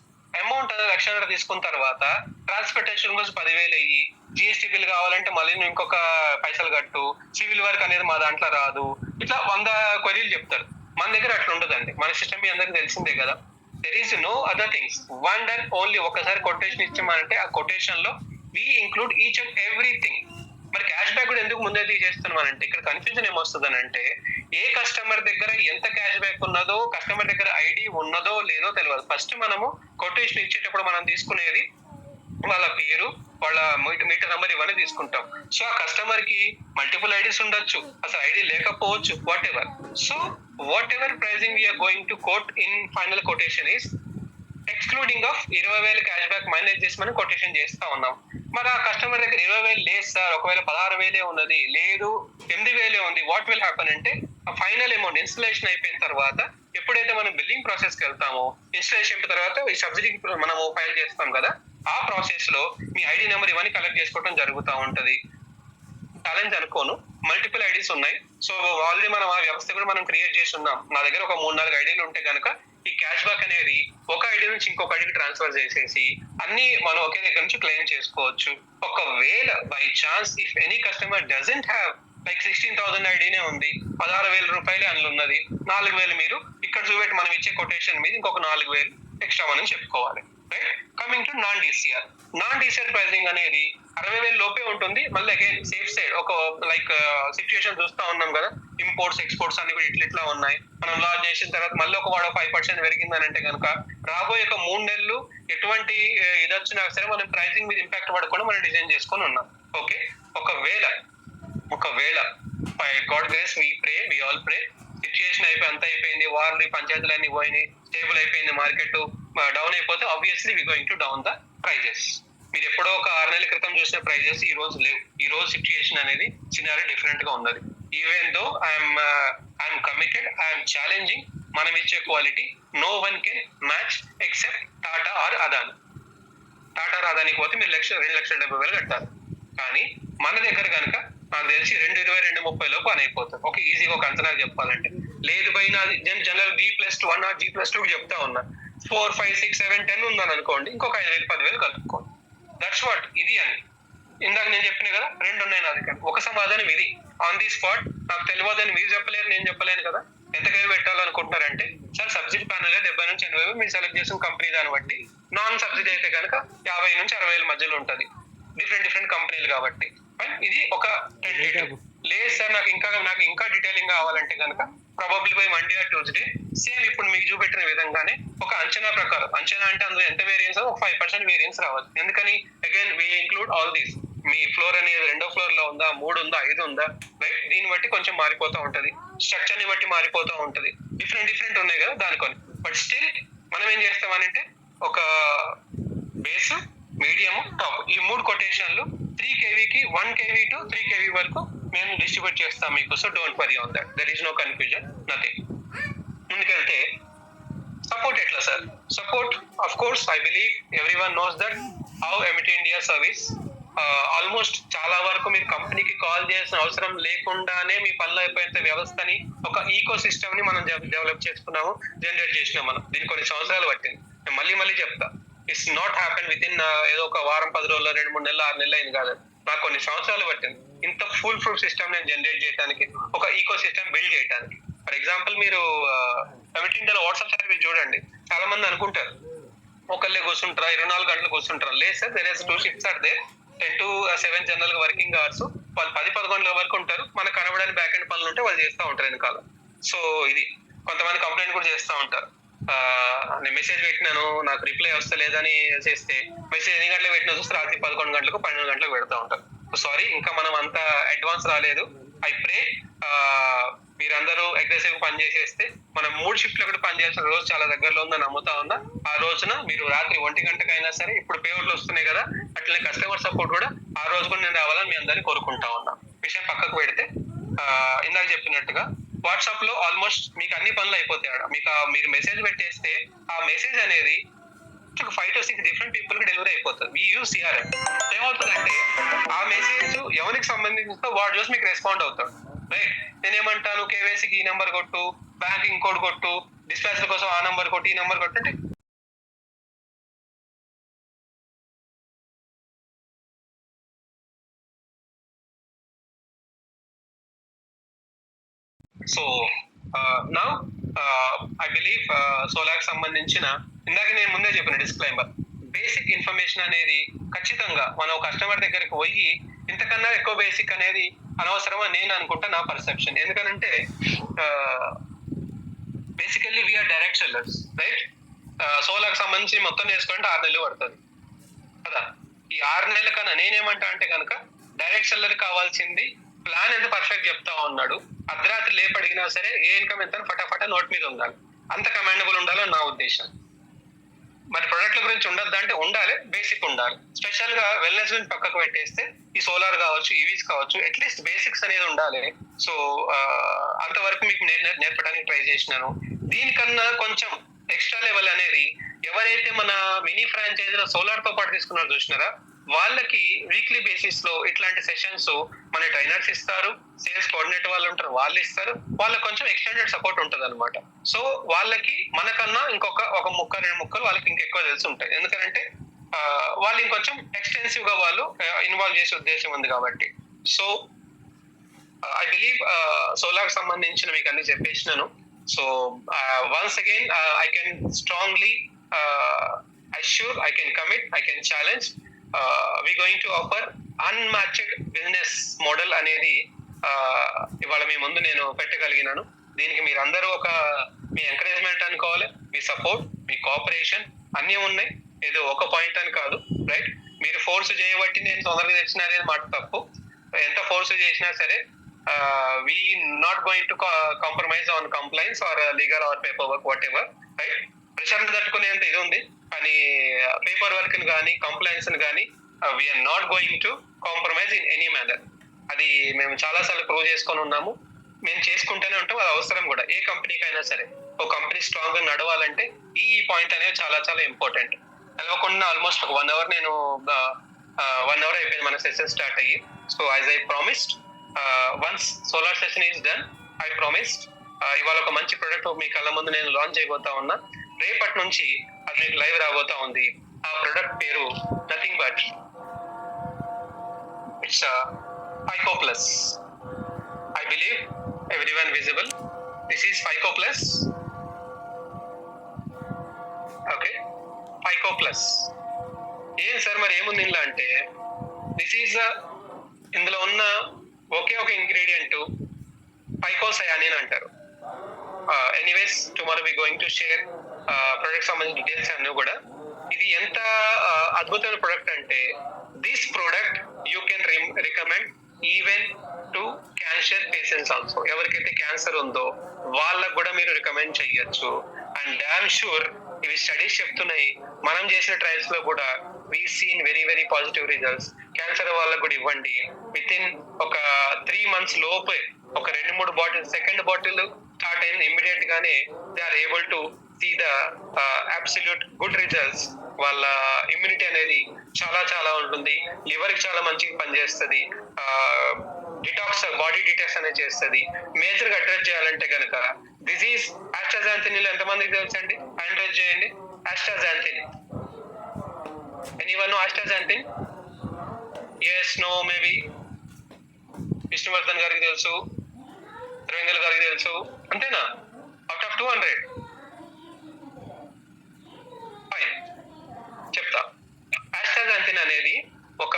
amount 1,00,000 తీసుకున్న తర్వాత ట్రాన్స్పోర్టేషన్ కోసం 10,000 అయ్యి, GST బిల్ కావాలంటే మళ్ళీ నువ్వు ఇంకొక పైసలు కట్టు, సివిల్ వర్క్ అనేది మా దాంట్లో రాదు, ఇట్లా 100 క్వరీలు చెప్తారు. మన దగ్గర అట్లా ఉండదండి. మన సిస్టమ్ మీ అందరికి తెలిసిందే కదా. There is no other things. One and only ఒకసారి కొటేషన్ ఇచ్చామంటే ఆ కొటేషన్ లో we include each and everything. మరి క్యాష్ బ్యాక్ కూడా ఎందుకు ముందే తీసేస్తున్నామంటే ఇక్కడ కన్ఫ్యూజన్ ఏమొస్తుందని అంటే ఏ కస్టమర్ దగ్గర ఎంత క్యాష్ బ్యాక్ ఉన్నదో, కస్టమర్ దగ్గర ఐడి ఉన్నదో లేదో తెలియదు. ఫస్ట్ మనము కొటేషన్ ఇచ్చేటప్పుడు మనం తీసుకునేది వాళ్ళ పేరు, వాళ్ళ మీటర్ నెంబర్ ఇవన్నీ తీసుకుంటాం. సో ఆ కస్టమర్ కి మల్టిపుల్ ఐడీస్ ఉండొచ్చు, అసలు ఐడి లేకపోవచ్చు, whatever. So whatever pricing we're going to quote in final quotation is excluding of 20,000 cash back మైనస్ చేసి మనం కొటేషన్ చేస్తా ఉన్నాం. మరి ఆ కస్టమర్ దగ్గర 20,000 లేదు సార్, ఒకవేళ 16,000 ఉన్నది, లేదు 8,000 ఉంది, వాట్ విల్ హ్యాపన్ అంటే ఆ ఫైనల్ అమౌంట్ ఇన్స్టలేషన్ అయిపోయిన తర్వాత ఎప్పుడైతే మనం బిల్లింగ్ ప్రాసెస్ కి వెళ్తామో, ఇన్స్టలేషన్ అయిపోయిన తర్వాత ఈ సబ్సిడీ మనము ఫైల్ చేస్తాం కదా, ఆ ప్రాసెస్ లో మీ ఐడి నెంబర్ ఇవన్నీ కలెక్ట్ చేసుకోవడం జరుగుతూ ఉంటది. ఛాలెంజ్ అనుకోను, మల్టిపుల్ ఐడీస్ ఉన్నాయి. సో ఆల్రెడీ మనం ఆ వ్యవస్థ కూడా మనం క్రియేట్ చేసి ఉన్నాం. నా దగ్గర ఒక 3-4 ఐడీలు ఉంటే కనుక ఈ క్యాష్ బ్యాక్ అనేది ఒక ఐడి నుంచి ఇంకొక ఐడికి ట్రాన్స్ఫర్ చేసేసి అన్ని మనం ఒకే దగ్గర నుంచి క్లెయిమ్ చేసుకోవచ్చు. ఒకవేళ by chance if any customer doesn't have like 16,000 ఐడీనే ఉంది, 16,000 రూపాయలే అందులో ఉన్నది, 4,000 మీరు ఇక్కడ చూపెట్టి మనం ఇచ్చే కొటేషన్ మీద ఇంకొక 4,000 ఎక్స్ట్రా మనం చెప్పుకోవాలి. Right. Coming to non DCR. Non DCR pricing అనేది 60,000 లోపే ఉంటుంది. మళ్ళీ అగైన్ సేఫ్ సైడ్ ఒక లైక్ సిచ్యుయేషన్ చూస్తా ఉన్నాం కదా, ఇంపోర్ట్స్ ఎక్స్పోర్ట్స్ అన్ని కూడా ఇట్లా ఉన్నాయి. మనం లాంచ్ చేసిన తర్వాత మళ్ళీ ఒక 5% పెరిగిందని అంటే కనుక రాబోయే 3 నెలలు ఎటువంటి ఇది వచ్చినా సరే మనం ప్రైజింగ్ మీద ఇంపాక్ట్ పడకుండా మనం డిజైన్ చేసుకొని ఉన్నాం. ఓకే. ఒకవేళ by God grace we all pray situation అంతా అయిపోయింది, వార్లు పంచాయతీలు అన్ని పోయినాయి, స్టేబుల్ అయిపోయింది, మార్కెట్ డౌన్ అయిపోతే obviously we going to down the prices. మీరు ఎప్పుడో ఒక 6 నెలల క్రితం చూసిన ప్రైజెస్ ఈ రోజు లేవు. ఈ రోజు సిచ్యుయేషన్ అనేది సినారీ డిఫరెంట్ గా ఉన్నది. Even though I'm committed, I'm challenging, మనం ఇచ్చే quality no one can match except Tata or Adani. Tata అదానికి పోతే మీరు 2,70,000 కట్టాలి. కానీ మన దగ్గర కనుక నాకు తెలిసి 2,20,2,30 లోపు అని అయిపోతుంది. ఒక ఈజీగా ఒక అంచనా చెప్పాలంటే లేదు పైన జనరల్ G+1 ఆర్ G+2 చెప్తా ఉన్నా, 4, 5, 6, 7, 10 ఉందని అనుకోండి, ఇంకొక 5,000, 10,000 కలుపుకోండి. దట్స్ వాట్ ఇది అని. ఇందాక నేను చెప్పిన కదా 2 ఉన్నాయి నా దగ్గర. ఒక సమాధానం ఇది ఆన్ ది స్పాట్, నాకు తెలియదని మీరు చెప్పలేరు, నేను చెప్పలేను కదా. ఎంతకైనా పెట్టాలనుకుంటున్నారంటే సార్ సబ్సిడీ ప్యానల్ 70 నుంచి 80,000 మీరు సెలెక్ట్ చేసిన కంపెనీ దాన్ని బట్టి, నాన్ సబ్సిడీ అయితే కనుక 50 నుంచి 60,000 మధ్యలో ఉంటుంది, డిఫరెంట్ కంపెనీలు కాబట్టి. ఇది ఒక టెంటేటివ్. లేదు సార్ నాకు ఇంకా డీటెయిలింగ్ కావాలంటే కనుక probably by Monday or Tuesday same ఇప్పుడు మీకు చూపెట్టిన విధంగానే ఒక అంచనా ప్రకారం, అంచనా అంటే అందులో ఎంత వేరియన్స్, ఒక 5% వేరియన్స్ రావాలి. ఎందుకని again we include all these. మీ ఫ్లోర్ అనేది 2వ ఫ్లోర్ లో ఉందా, 3 ఉందా, 5 ఉందా, రైట్, దీన్ని బట్టి కొంచెం మారిపోతూ ఉంటది, స్ట్రక్చర్ ని బట్టి మారిపోతూ ఉంటది, డిఫరెంట్ ఉన్నాయి కదా దానికొని. బట్ స్టిల్ మనం ఏం చేస్తామనంటే ఒక బేస్, మీడియం, టాప్, ఈ 3 కొటేషన్లు 3 kVకి 1 kV టు 3 kV వరకు మేము డిస్ట్రిబ్యూట్ చేస్తాం మీకు. So don't worry on that, there is no confusion, nothing. ముందుకెళ్తే సపోర్ట్ ఎట్లా sir? Support of course I believe everyone knows that how ఎమిటీ ఇండియా సర్వీస్ ఆల్మోస్ట్ చాలా వరకు మీరు కంపెనీకి కాల్ చేయాల్సిన అవసరం లేకుండానే మీ పనులు అయిపోయేంత వ్యవస్థని, ఒక ఈకో సిస్టమ్ ని మనం డెవలప్ చేసుకున్నాము, జనరేట్ చేసినాం. మనం దీనికి కొన్ని సంవత్సరాలు పట్టింది. నేను మళ్ళీ చెప్తా, it's not happen with in ఏదో ఒక వారం 10 రోజుల్లో 2-3 నెలలు 6 నెలలు అయింది కాదు, నాకు కొన్ని సంవత్సరాలు పట్టింది ఇంత ఫుల్ ప్రూఫ్ సిస్టమ్ నేను జనరేట్ చేయడానికి, ఒక ఈకో సిస్టమ్ బిల్డ్ చేయడానికి. ఫర్ ఎగ్జాంపుల్ మీరు ఎమిటీ ఇండియాలో వాట్సాప్ సర్వీస్ చూడండి. చాలా మంది అనుకుంటారు ఒకళ్ళే కూర్చుంటారా, 24 గంటలు కూర్చుంటారా? లేదు sir, there is 2 shifts are there. 10 to 7 general గా వర్కింగ్ అవర్స్, వాళ్ళు 10-11 వరకు ఉంటారు. మనకు కనబడని బ్యాక్ ఎండ్ పనులు ఉంటే వాళ్ళు చేస్తూ ఉంటారు వెనకాల. సో ఇది కొంతమంది కంప్లైంట్ కూడా చేస్తూ ఉంటారు, నేను మెసేజ్ పెట్టినాను నాకు రిప్లై వస్తలేదని చేస్తే, మెసేజ్ ఎన్ని గంటలకు పెట్టినా చూస్తే రాత్రి 11 గంటలకు 12 గంటలకు పెడతా ఉంటారు. సారీ, ఇంకా మనం అంత అడ్వాన్స్ రాలేదు. ఐ ప్రే మీరందరూ అగ్రెసివ్ పని చేసేస్తే మనం 3 షిఫ్ట్లు కూడా పని చేయాల్సిన రోజు చాలా దగ్గరలో ఉందని నమ్ముతా ఉన్నా. ఆ రోజున మీరు రాత్రి 1 గంటకైనా సరే, ఇప్పుడు పేమెంట్లు వస్తున్నాయి కదా, అట్లనే కస్టమర్ సపోర్ట్ కూడా ఆ రోజు కూడా నేను రావాలని మీ అందరినీ కోరుకుంటా ఉన్నా. విషయం పక్కకు పెడితే ఇందాక చెప్పినట్టుగా వాట్సాప్ లో ఆల్మోస్ట్ మీకు అన్ని పనులు అయిపోతాయి. మీకు మీరు మెసేజ్ పెట్టేస్తే ఆ మెసేజ్ అనేది 5 to 6 డిఫరెంట్ పీపుల్ కి డెలివరీ అయిపోతుంది. We use CRM. ఏమవుతుందంటే ఆ మెసేజ్ ఎవరికి సంబంధించిందో వాడు చూసి మీకు రెస్పాండ్ అవుతాడు, రైట్. నేనేమంటాను, కేవైసీకి ఈ నెంబర్ కొట్టు, బ్యాంకింగ్ కోడ్ కొట్టు, డిస్పాచ్ కోసం ఆ నెంబర్ కొట్టు, ఈ నెంబర్ కొట్టు అంటే so now I believe solar సంబంధించిన ఇందాక నేను ముందే చెప్పిన డిస్క్లైమర్, బేసిక్ ఇన్ఫర్మేషన్ అనేది ఖచ్చితంగా మనం కస్టమర్ దగ్గరికి పోయి ఇంతకన్నా ఎక్కువ బేసిక్ అనేది అనవసరం అని నేను అనుకుంటా, నా పర్సెప్షన్. ఎందుకనంటే basically we're direct sellers, right. Solar సంబంధించి మొత్తం నేర్చుకుంటే 6 నెలలు పడుతుంది కదా. ఈ 6 నెలల కన్నా నేనేమంటా అంటే కనుక డైరెక్ట్ సెల్లర్ కావాల్సింది ప్లాన్ ఎంత పర్ఫెక్ట్ చెప్తా ఉన్నాడు, అర్ధరాత్రి లేపు అడిగినా సరే ఏ ఇన్కమ్ ఎంత ఫటాఫటా నోట్ మీద ఉండాలి, అంత కమాండబుల్ ఉండాలని నా ఉద్దేశం. మరి ప్రొడక్ట్ల గురించి ఉండద్దు అంటే ఉండాలి, బేసిక్ ఉండాలి. స్పెషల్ గా వెల్నెస్ గురించి పక్కకు పెట్టేస్తే ఈ సోలార్ కావచ్చు, ఈవీస్ కావచ్చు, అట్లీస్ట్ బేసిక్స్ అనేది ఉండాలి. సో అంతవరకు మీకు నేర్పడానికి ట్రై చేసినాను. దీనికన్నా కొంచెం ఎక్స్ట్రా లెవెల్ అనేది ఎవరైతే మన మినీ ఫ్రాంచైజీలో సోలార్ తో పాటు తీసుకున్నారో చూసినారా, వాళ్ళకి వీక్లీ బేసిస్ లో ఇట్లాంటి సెషన్స్ మన ట్రైనర్స్ ఇస్తారు, సేల్స్ కోఆర్డినేటర్ వాళ్ళు ఉంటారు, వాళ్ళు ఇస్తారు. వాళ్ళకి కొంచెం ఎక్స్టెండెడ్ సపోర్ట్ ఉంటుంది అనమాట. సో వాళ్ళకి మనకన్నా ఒక ముక్క 2 ముక్కలు వాళ్ళకి ఇంకెక్కువ తెలిసి ఉంటాయి. ఎందుకంటే వాళ్ళు ఇంకొంచెం ఎక్స్టెన్సివ్ గా వాళ్ళు ఇన్వాల్వ్ చేసే ఉద్దేశం ఉంది కాబట్టి. సో ఐ బిలీవ్ సోలార్ సంబంధించిన మీకు అన్ని చెప్పేసినాను. So once again I can strongly assure, I can commit, I can challenge. We going to offer unmatched business model అనేది ఇవాళ మీ ముందు నేను పెట్టగలిగినాను. దీనికి మీరు అందరూ మీ ఎంకరేజ్మెంట్ అనుకోవాలి, మీ సపోర్ట్, మీ కోఆపరేషన్ అన్నీ ఉన్నాయి. ఏదో ఒక పాయింట్ అని కాదు, రైట్? మీరు ఫోర్స్ చేయబట్టి నేను తొందరగా తెచ్చిన అనేది మాట తప్పు. ఎంత ఫోర్స్ చేసినా సరే we not going to compromise on compliance or legal or paperwork, whatever, right? Pressure తట్టుకునేంత ఇది ఉంది, కానీ పేపర్ వర్క్ ని కానీ కంప్లైన్స్ ని కానీ we're not going to compromise in any manner. అది మేము చాలా సార్లు ప్రూవ్ చేసుకొని ఉన్నాము, మేము చేసుకుంటూనే ఉంటాం. అది అవసరం కూడా ఏ కంపెనీకి అయినా సరే. ఒక కంపెనీ స్ట్రాంగ్ గా నడవాలంటే ఈ పాయింట్ అనేది చాలా చాలా ఇంపార్టెంట్. అనుకోకుండా ఆల్మోస్ట్ 1 అవర్ నేను 1 అవర్ అయిపోయింది మన సెషన్ స్టార్ట్ అయ్యి. So as I promised, once solar session is done, I promised ఇవాళ ఒక మంచి ప్రొడక్ట్ మీ కళ్ళ ముందు నేను లాంచ్ చేయబోతా ఉన్నా. రేపటి నుంచి అది మీకు లైవ్ రాబోతా ఉంది. ఆ ప్రొడక్ట్ పేరు nothing but it's Phyco plus. I believe everyone visible. This is Phyco plus. Okay, Phyco plus. ఏం సార్ మరి ఏముంది ఇందులో అంటే, దిస్ ఈజ్ ఇందులో ఉన్న ఒకే ఒక ఇంగ్రీడియంట్ ఫైకోసయానిన్ అంటారు. Anyways tomorrow we going to share product సంబంధించిన డీటెయిల్స్ అన్నీ కూడా. ఇది ఎంత అద్భుతమైన ప్రొడక్ట్ అంటే, this product you can recommend even to cancer patients also. ఎవరికైతే క్యాన్సర్ ఉందో వాళ్ళకు కూడా మీరు రికమెండ్ చేయొచ్చు. అండ్ డామ్ షూర్ ఇవి స్టడీస్ చెప్తున్నాయి, మనం చేసిన ట్రయల్స్ లో కూడా we seen very very positive results. Cancer వాళ్ళకు కూడా ఇవ్వండి, విత్ ఇన్ ఒక 3 months లోపే ఒక 2-3 బాటిల్స్, సెకండ్ బాటిల్ స్టార్ట్ అయింది ఇమ్మీడియట్ గానే they are able to see the absolute good results. వాళ్ళ ఇమ్యూనిటీ అనేది చాలా చాలా ఉంటుంది, లివర్ కి చాలా మంచిగా పనిచేస్తుంది, డిటాక్స్ బాడీ డిటాక్స్ అనేది చేస్తుంది. మేజర్ గా అడ్రస్ చేయాలంటే కనుక డిజీజ్ ఆస్ట్రాజాంథిన్ ఎంతమందికి తెలుసు అండి? అడ్రస్ చేయండి. Astaxanthin, anyone know astaxanthin? Yes, no, maybe. Vishnuvardhan గారికి తెలుసు, రవీంద్ర గారికి తెలుసు, అంతేనా? Out of 200. ఫైన్, చెప్తా. ఆస్ట్రాజాంథిన్ అనేది ఒక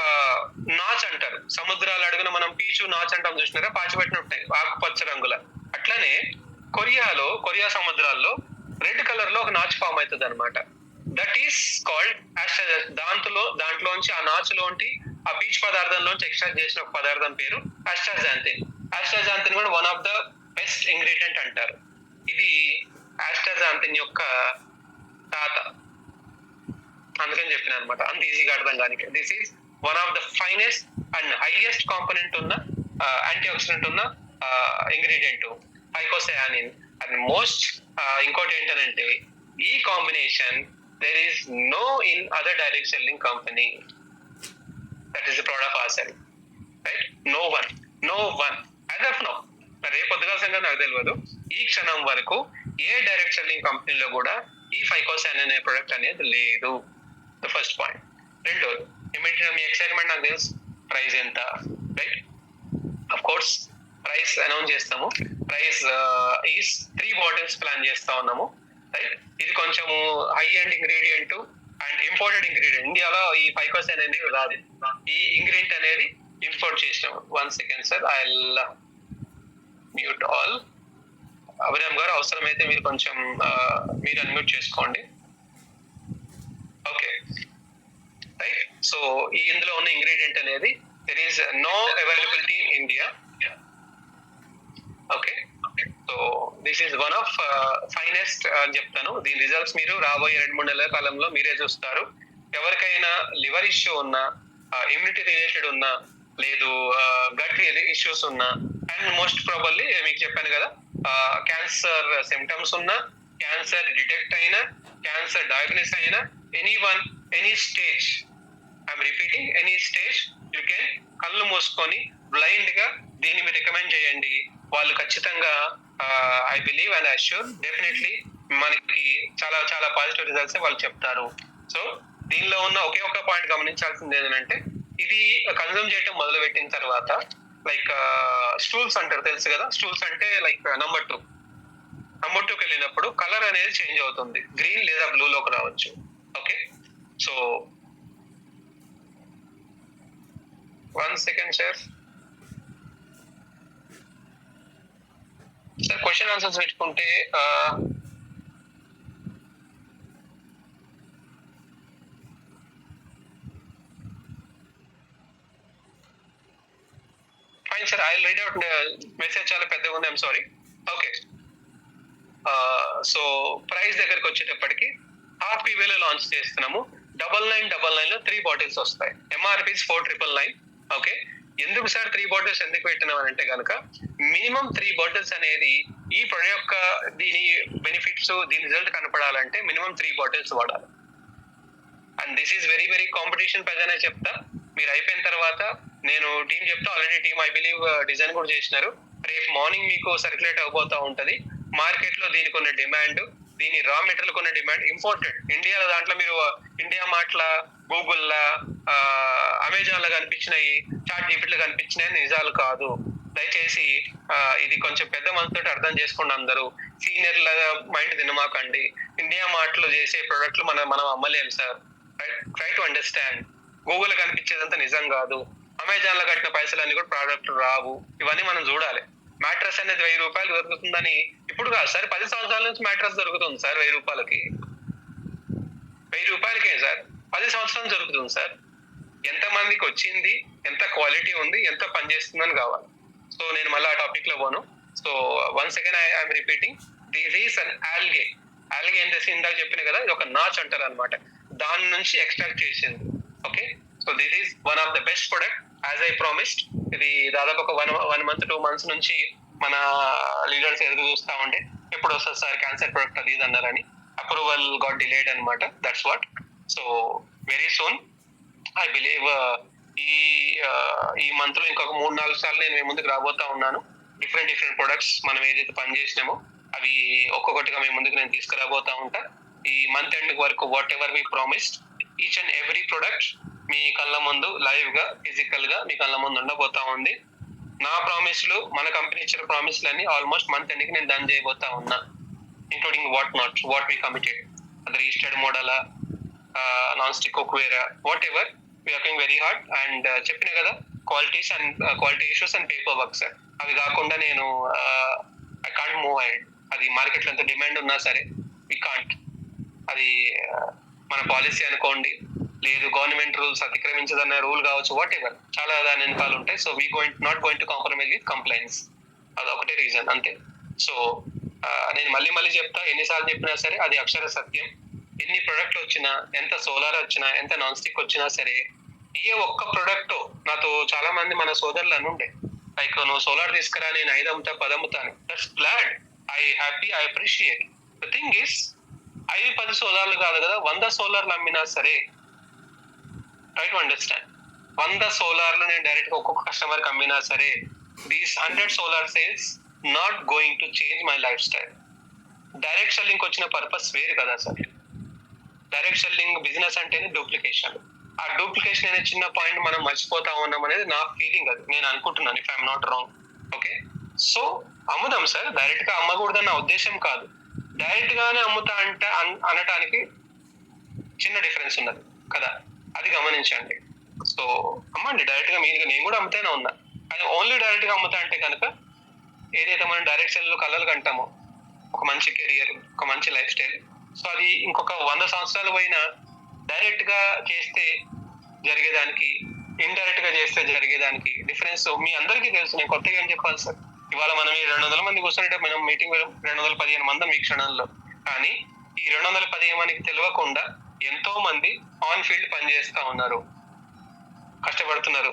నాచ్ అంటారు. సముద్రాల అడుగున మనం పీచు నాచ్ అంటాం, చూసినారా? పాచిపెట్టిన ఉంటాయి ఆకుపచ్చ రంగుల. అట్లానే కొరియా సముద్రాల్లో రెడ్ కలర్ లో ఒక నాచ్ ఫామ్ అవుతుంది అనమాట. That is called astaxanthin. దాంట్లోంచి ఆ నాచులోంటి ఆ పీచ్ పదార్థంలోంచి ఎక్స్ట్రాక్ట్ చేసిన ఒక పదార్థం పేరు ఆస్ట్రాజాంథిన్. ఆస్ట్రాజాంథిన్ కూడా one of the best ingredient అంటారు. ఇది ఆస్ట్రాజాంథిన్ యొక్క తాత, అందుకని చెప్పిన అనమాట, అంత ఈజీగా అర్థం కానీ. This is one of the finest and highest component ఉన్న యాంటీ ఆక్సిడెంట్ ఉన్న ఇంగ్రీడియంట్ ఫైకోసయానిన్. అండ్ మోస్ట్ ఇంకోటి ఏంటంటే, ఈ combination there is no in other direct selling company that is the product of ourselves, right? No one as of now. రేపు పొద్దుగా సంగతి నాకు తెలియదు, ఈ క్షణం వరకు ఏ డైరెక్ట్ సెల్లింగ్ కంపెనీలో కూడా ఈ ఫైకోసాన్ అనే ప్రొడక్ట్ అనేది లేదు. The first point. రెండోది, ఇమీడియట్ మీ ఎక్సైట్మెంట్ నాకు తెలుసు, ప్రైస్ ఎంత, right? Of course price announce చేస్తాము. ప్రైస్ ఈస్ 3 బాటిల్స్ ప్లాన్ చేస్తా ఉన్నాము, రైట్? ఇది కొంచెము high end ingredient and imported ingredient. ఇండియాలో ఈ ఫైకోసాన్ అనేది రాదు, ఈ ఇంగ్రీడియంట్ అనేది ఇంపోర్ట్ చేసినాము. 1 second sir, I mute all. Abhiram గారు అవసరమైతే మీరు కొంచెం మీరు అన్మ్యూట్ చేసుకోండి. Okay, right? సో ఈ ఇందులో ఉన్న ఇంగ్రీడియంట్ అనేది there is no availability in India. Okay, so this is one of finest అని చెప్తాను. దీని రిజల్ట్స్ మీరు రాబోయే 2-3 నెలల కాలంలో మీరే చూస్తారు. ఎవరికైనా లివర్ ఇష్యూ ఉన్నా, ఇమ్యూనిటీ రిలేటెడ్ ఉన్నా, లేదు గట్ ఇష్యూస్ ఉన్నా, అండ్ మోస్ట్ ప్రాబబ్లీ మీకు చెప్పాను కదా, క్యాన్సర్ సిమ్టమ్స్ ఉన్నా, క్యాన్సర్ డిటెక్ట్ అయినా, క్యాన్సర్ డయాగ్నోస్ అయినా, any stage, I'm repeating, any stage you can కళ్ళు మూసుకొని బ్లైండ్ గా దీన్ని మీరు రికమెండ్ చేయండి. వాళ్ళు ఖచ్చితంగా I believe and assure definitely మనకి చాలా చాలా పాజిటివ్ రిజల్ట్స్ వాళ్ళు చెప్తారు. సో దీనిలో ఉన్న ఒకే ఒక పాయింట్ గమనించాల్సింది ఏంటంటే, ఇది కన్జ్యూమ్ చేయటం మొదలు పెట్టిన తర్వాత లైక్ స్టూల్స్ అంటారు, తెలుసు కదా, స్టూల్స్ అంటే లైక్ నంబర్ 2కి వెళ్ళినప్పుడు కలర్ అనేది చేంజ్ అవుతుంది, గ్రీన్ లేదా బ్లూలోకి రావచ్చు. Okay, so 1 second sir. Question answers పెట్టుకుంటే fine sir, I read out. Message చాలా పెద్దగా ఉంది, I'm sorry. Okay, so price దగ్గరకు వచ్చేటప్పటికి హాఫ్ పీవీలో లాంచ్ చేస్తున్నాము. 9999 లో 3 బాటిల్స్ వస్తాయి. ఎంఆర్పీ 4999. ఓకే, ఎందుకు సార్ 3 బాటిల్స్ ఎందుకు పెట్టినాం అని అంటే కనుక, మినిమం 3 బాటిల్స్ అనేది ఈ ప్రొడక్ట్ యొక్క దీని బెనిఫిట్స్, దీని రిజల్ట్ కనపడాలంటే మినిమం 3 బాటిల్స్ వాడాలి. And this is very very competition ప్రజనే చెప్తా. మీరు అయిపోయిన తర్వాత నేను టీం చెప్తా, already team I believe design కూడా చేసినారు. రేపు మార్నింగ్ మీకు సర్క్యులేట్ అవబోతా ఉంటది. మార్కెట్ లో దీనికి ఉన్న డిమాండ్, దీని రా మెటీరియల్ కొన్న డిమాండ్, ఇంపోర్టెడ్ ఇండియాలో దాంట్లో మీరు ఇండియా మార్ట్ల, గూగుల్లా, అమెజాన్ లా కనిపించినాయి, చాట్ జీపీటీలో కనిపించినాయి నిజాలు కాదు. దయచేసి ఇది కొంచెం పెద్ద మనసుతో అర్థం చేసుకోండి అందరూ. సీనియర్ల మైండ్ తినమాకండి. ఇండియా మార్ట్ లో చేసే ప్రొడక్ట్లు మనం అమ్మలేం sir. Try to understand. Google కనిపించేదంతా నిజం కాదు. అమెజాన్ లో కట్టిన పైసలన్నీ కూడా ప్రోడక్ట్ రావు. ఇవన్నీ మనం చూడాలి. మ్యాట్రస్ అనేది 1000 రూపాయలు దొరుకుతుందని ఇప్పుడు కాదు సార్, 10 సంవత్సరాల నుంచి మ్యాట్రస్ దొరుకుతుంది సార్ 1000 రూపాయలకి. 1000 రూపాయలకే సార్ 10 సంవత్సరాలు దొరుకుతుంది సార్. ఎంత మందికి వచ్చింది, ఎంత క్వాలిటీ ఉంది, ఎంత పనిచేస్తుందని కావాలి. సో నేను మళ్ళీ ఆ టాపిక్ లో పోను. So once again I'm repeating, this is an algae. Algae ఏం చేసి ఇందాక చెప్పిన కదా, ఇది ఒక నాచ్ అంటారు అనమాట, దాని నుంచి ఎక్స్ట్రాక్ట్ చేసింది. Okay, so this is one of the best product as I promised. ఇది దాదాపు ఒక 1 మంత్ 2 మంత్స్ నుంచి మన లీడర్స్ ఎదురు చూస్తా ఉండే, ఎప్పుడు వస్తుంది సార్ క్యాన్సర్ ప్రొడక్ట్ అది ఇది అన్నారని. అప్రూవల్ గాట్ డిలేడ్ అనమాట, that's what. So very soon I believe ఈ మంత్ లో ఇంకొక 3-4 సార్లు నేను మీ ముందుకు రాబోతా ఉన్నాను. డిఫరెంట్ ప్రొడక్ట్స్ మనం ఏదైతే పని చేసినామో అవి ఒక్కొక్కటిగా మీ ముందుకు నేను తీసుకురాబోతా ఉంటా. ఈ మంత్ ఎండ్ వరకు whatever we promised, each and every product మీ కళ్ళ ముందు లైవ్ గా, ఫిజికల్ గా మీ కళ్ళ ముందు ఉండబోతా ఉంది. నా ప్రామిస్లు, మన కంపెనీ ఇచ్చిన ప్రామిస్లు అన్ని ఆల్మోస్ట్ మంత్ ఎండ్కి నేను డన్ చేయబోతా ఉన్నా, ఇంక్లూడింగ్ వాట్ వి కమిటెడ్. అది registered model, non stick cookware, what ever working very hard. And చెప్పిన కదా, quality issues and paper works, అవి కాకుండా నేను ఐ కాంట్ మూవ్ అహెడ్. అది మార్కెట్లో ఎంత డిమాండ్ ఉన్నా సరే వి కాంట్. అది మన పాలసీ అనుకోండి, లేదు గవర్నమెంట్ రూల్స్ అతిక్రమించదన్న రూల్ కావచ్చు, వాట్ ఎవర్, చాలా దాని వెనకాలు ఉంటాయి. So we not going to compromise with complaints. అదొకటే రీజన్ అంతే. సో నేను మళ్ళీ చెప్తా, ఎన్నిసార్లు చెప్పినా సరే అది అక్షర సత్యం. ఎన్ని ప్రొడక్ట్లు వచ్చినా, ఎంత సోలార్ వచ్చినా, ఎంత నాన్ స్టిక్ వచ్చినా సరే, ఏ ఒక్క ప్రొడక్ట్, నాతో చాలా మంది మన సోదరులు అని ఉండే, లైక్ నువ్వు సోలార్ తీసుకురా, నేను 5 అమ్ముతా 10 అమ్ముతాను. That's glad, I happy, I appreciate. The thing is 5-10 సోలార్లు కాదు కదా, 100 సోలార్లు అమ్మినా సరే, ట్రై టు అండర్స్టాండ్. 100 సోలార్లు నేను డైరెక్ట్ గా ఒక్కొక్క కస్టమర్ కి అమ్మినా సరే, these 100 solar sales not going to change my life style. Direct selling వచ్చిన పర్పస్ వేరు కదా సార్. డైరెక్ట్ సెల్లింగ్ బిజినెస్ అంటేనే డూప్లికేషన్. ఆ డూప్లికేషన్ అనే చిన్న పాయింట్ మనం మర్చిపోతా ఉన్నాం అనేది నా ఫీలింగ్. అది నేను అనుకుంటున్నాను, if I'm not wrong. Okay, so అమ్ముదాం సార్, డైరెక్ట్ గా అమ్మకూడదని నా ఉద్దేశం కాదు. డైరెక్ట్ గానే అమ్ముతా అంటే అనటానికి చిన్న డిఫరెన్స్ ఉన్నది కదా, అది గమనించండి. సో అమ్మండి డైరెక్ట్ గా, నేను కూడా అమ్ముతూనే ఉన్నా. అది ఓన్లీ డైరెక్ట్ గా అమ్ముతా అంటే కనుక, ఏదైతే మనం డైరెక్ట్ సెల్ కలలు కంటామో, ఒక మంచి కెరియర్, ఒక మంచి లైఫ్ స్టైల్, సో అది ఇంకొక 100 సంవత్సరాలు పోయినా డైరెక్ట్ గా చేస్తే జరిగేదానికి, ఇండైరెక్ట్ గా చేస్తే జరిగేదానికి డిఫరెన్స్ మీ అందరికీ తెలుసు. నేను కొత్తగా ఏం చెప్పాలి సార్? ఇవాళ మనం ఈ 200 మంది కూర్చుంటే మనం మీటింగ్ 215 మంది మీ క్షణంలో, కానీ ఈ 215 మందికి తెలియకుండా ఎంతో మంది ఆన్ ఫీల్డ్ పనిచేస్తా ఉన్నారు, కష్టపడుతున్నారు,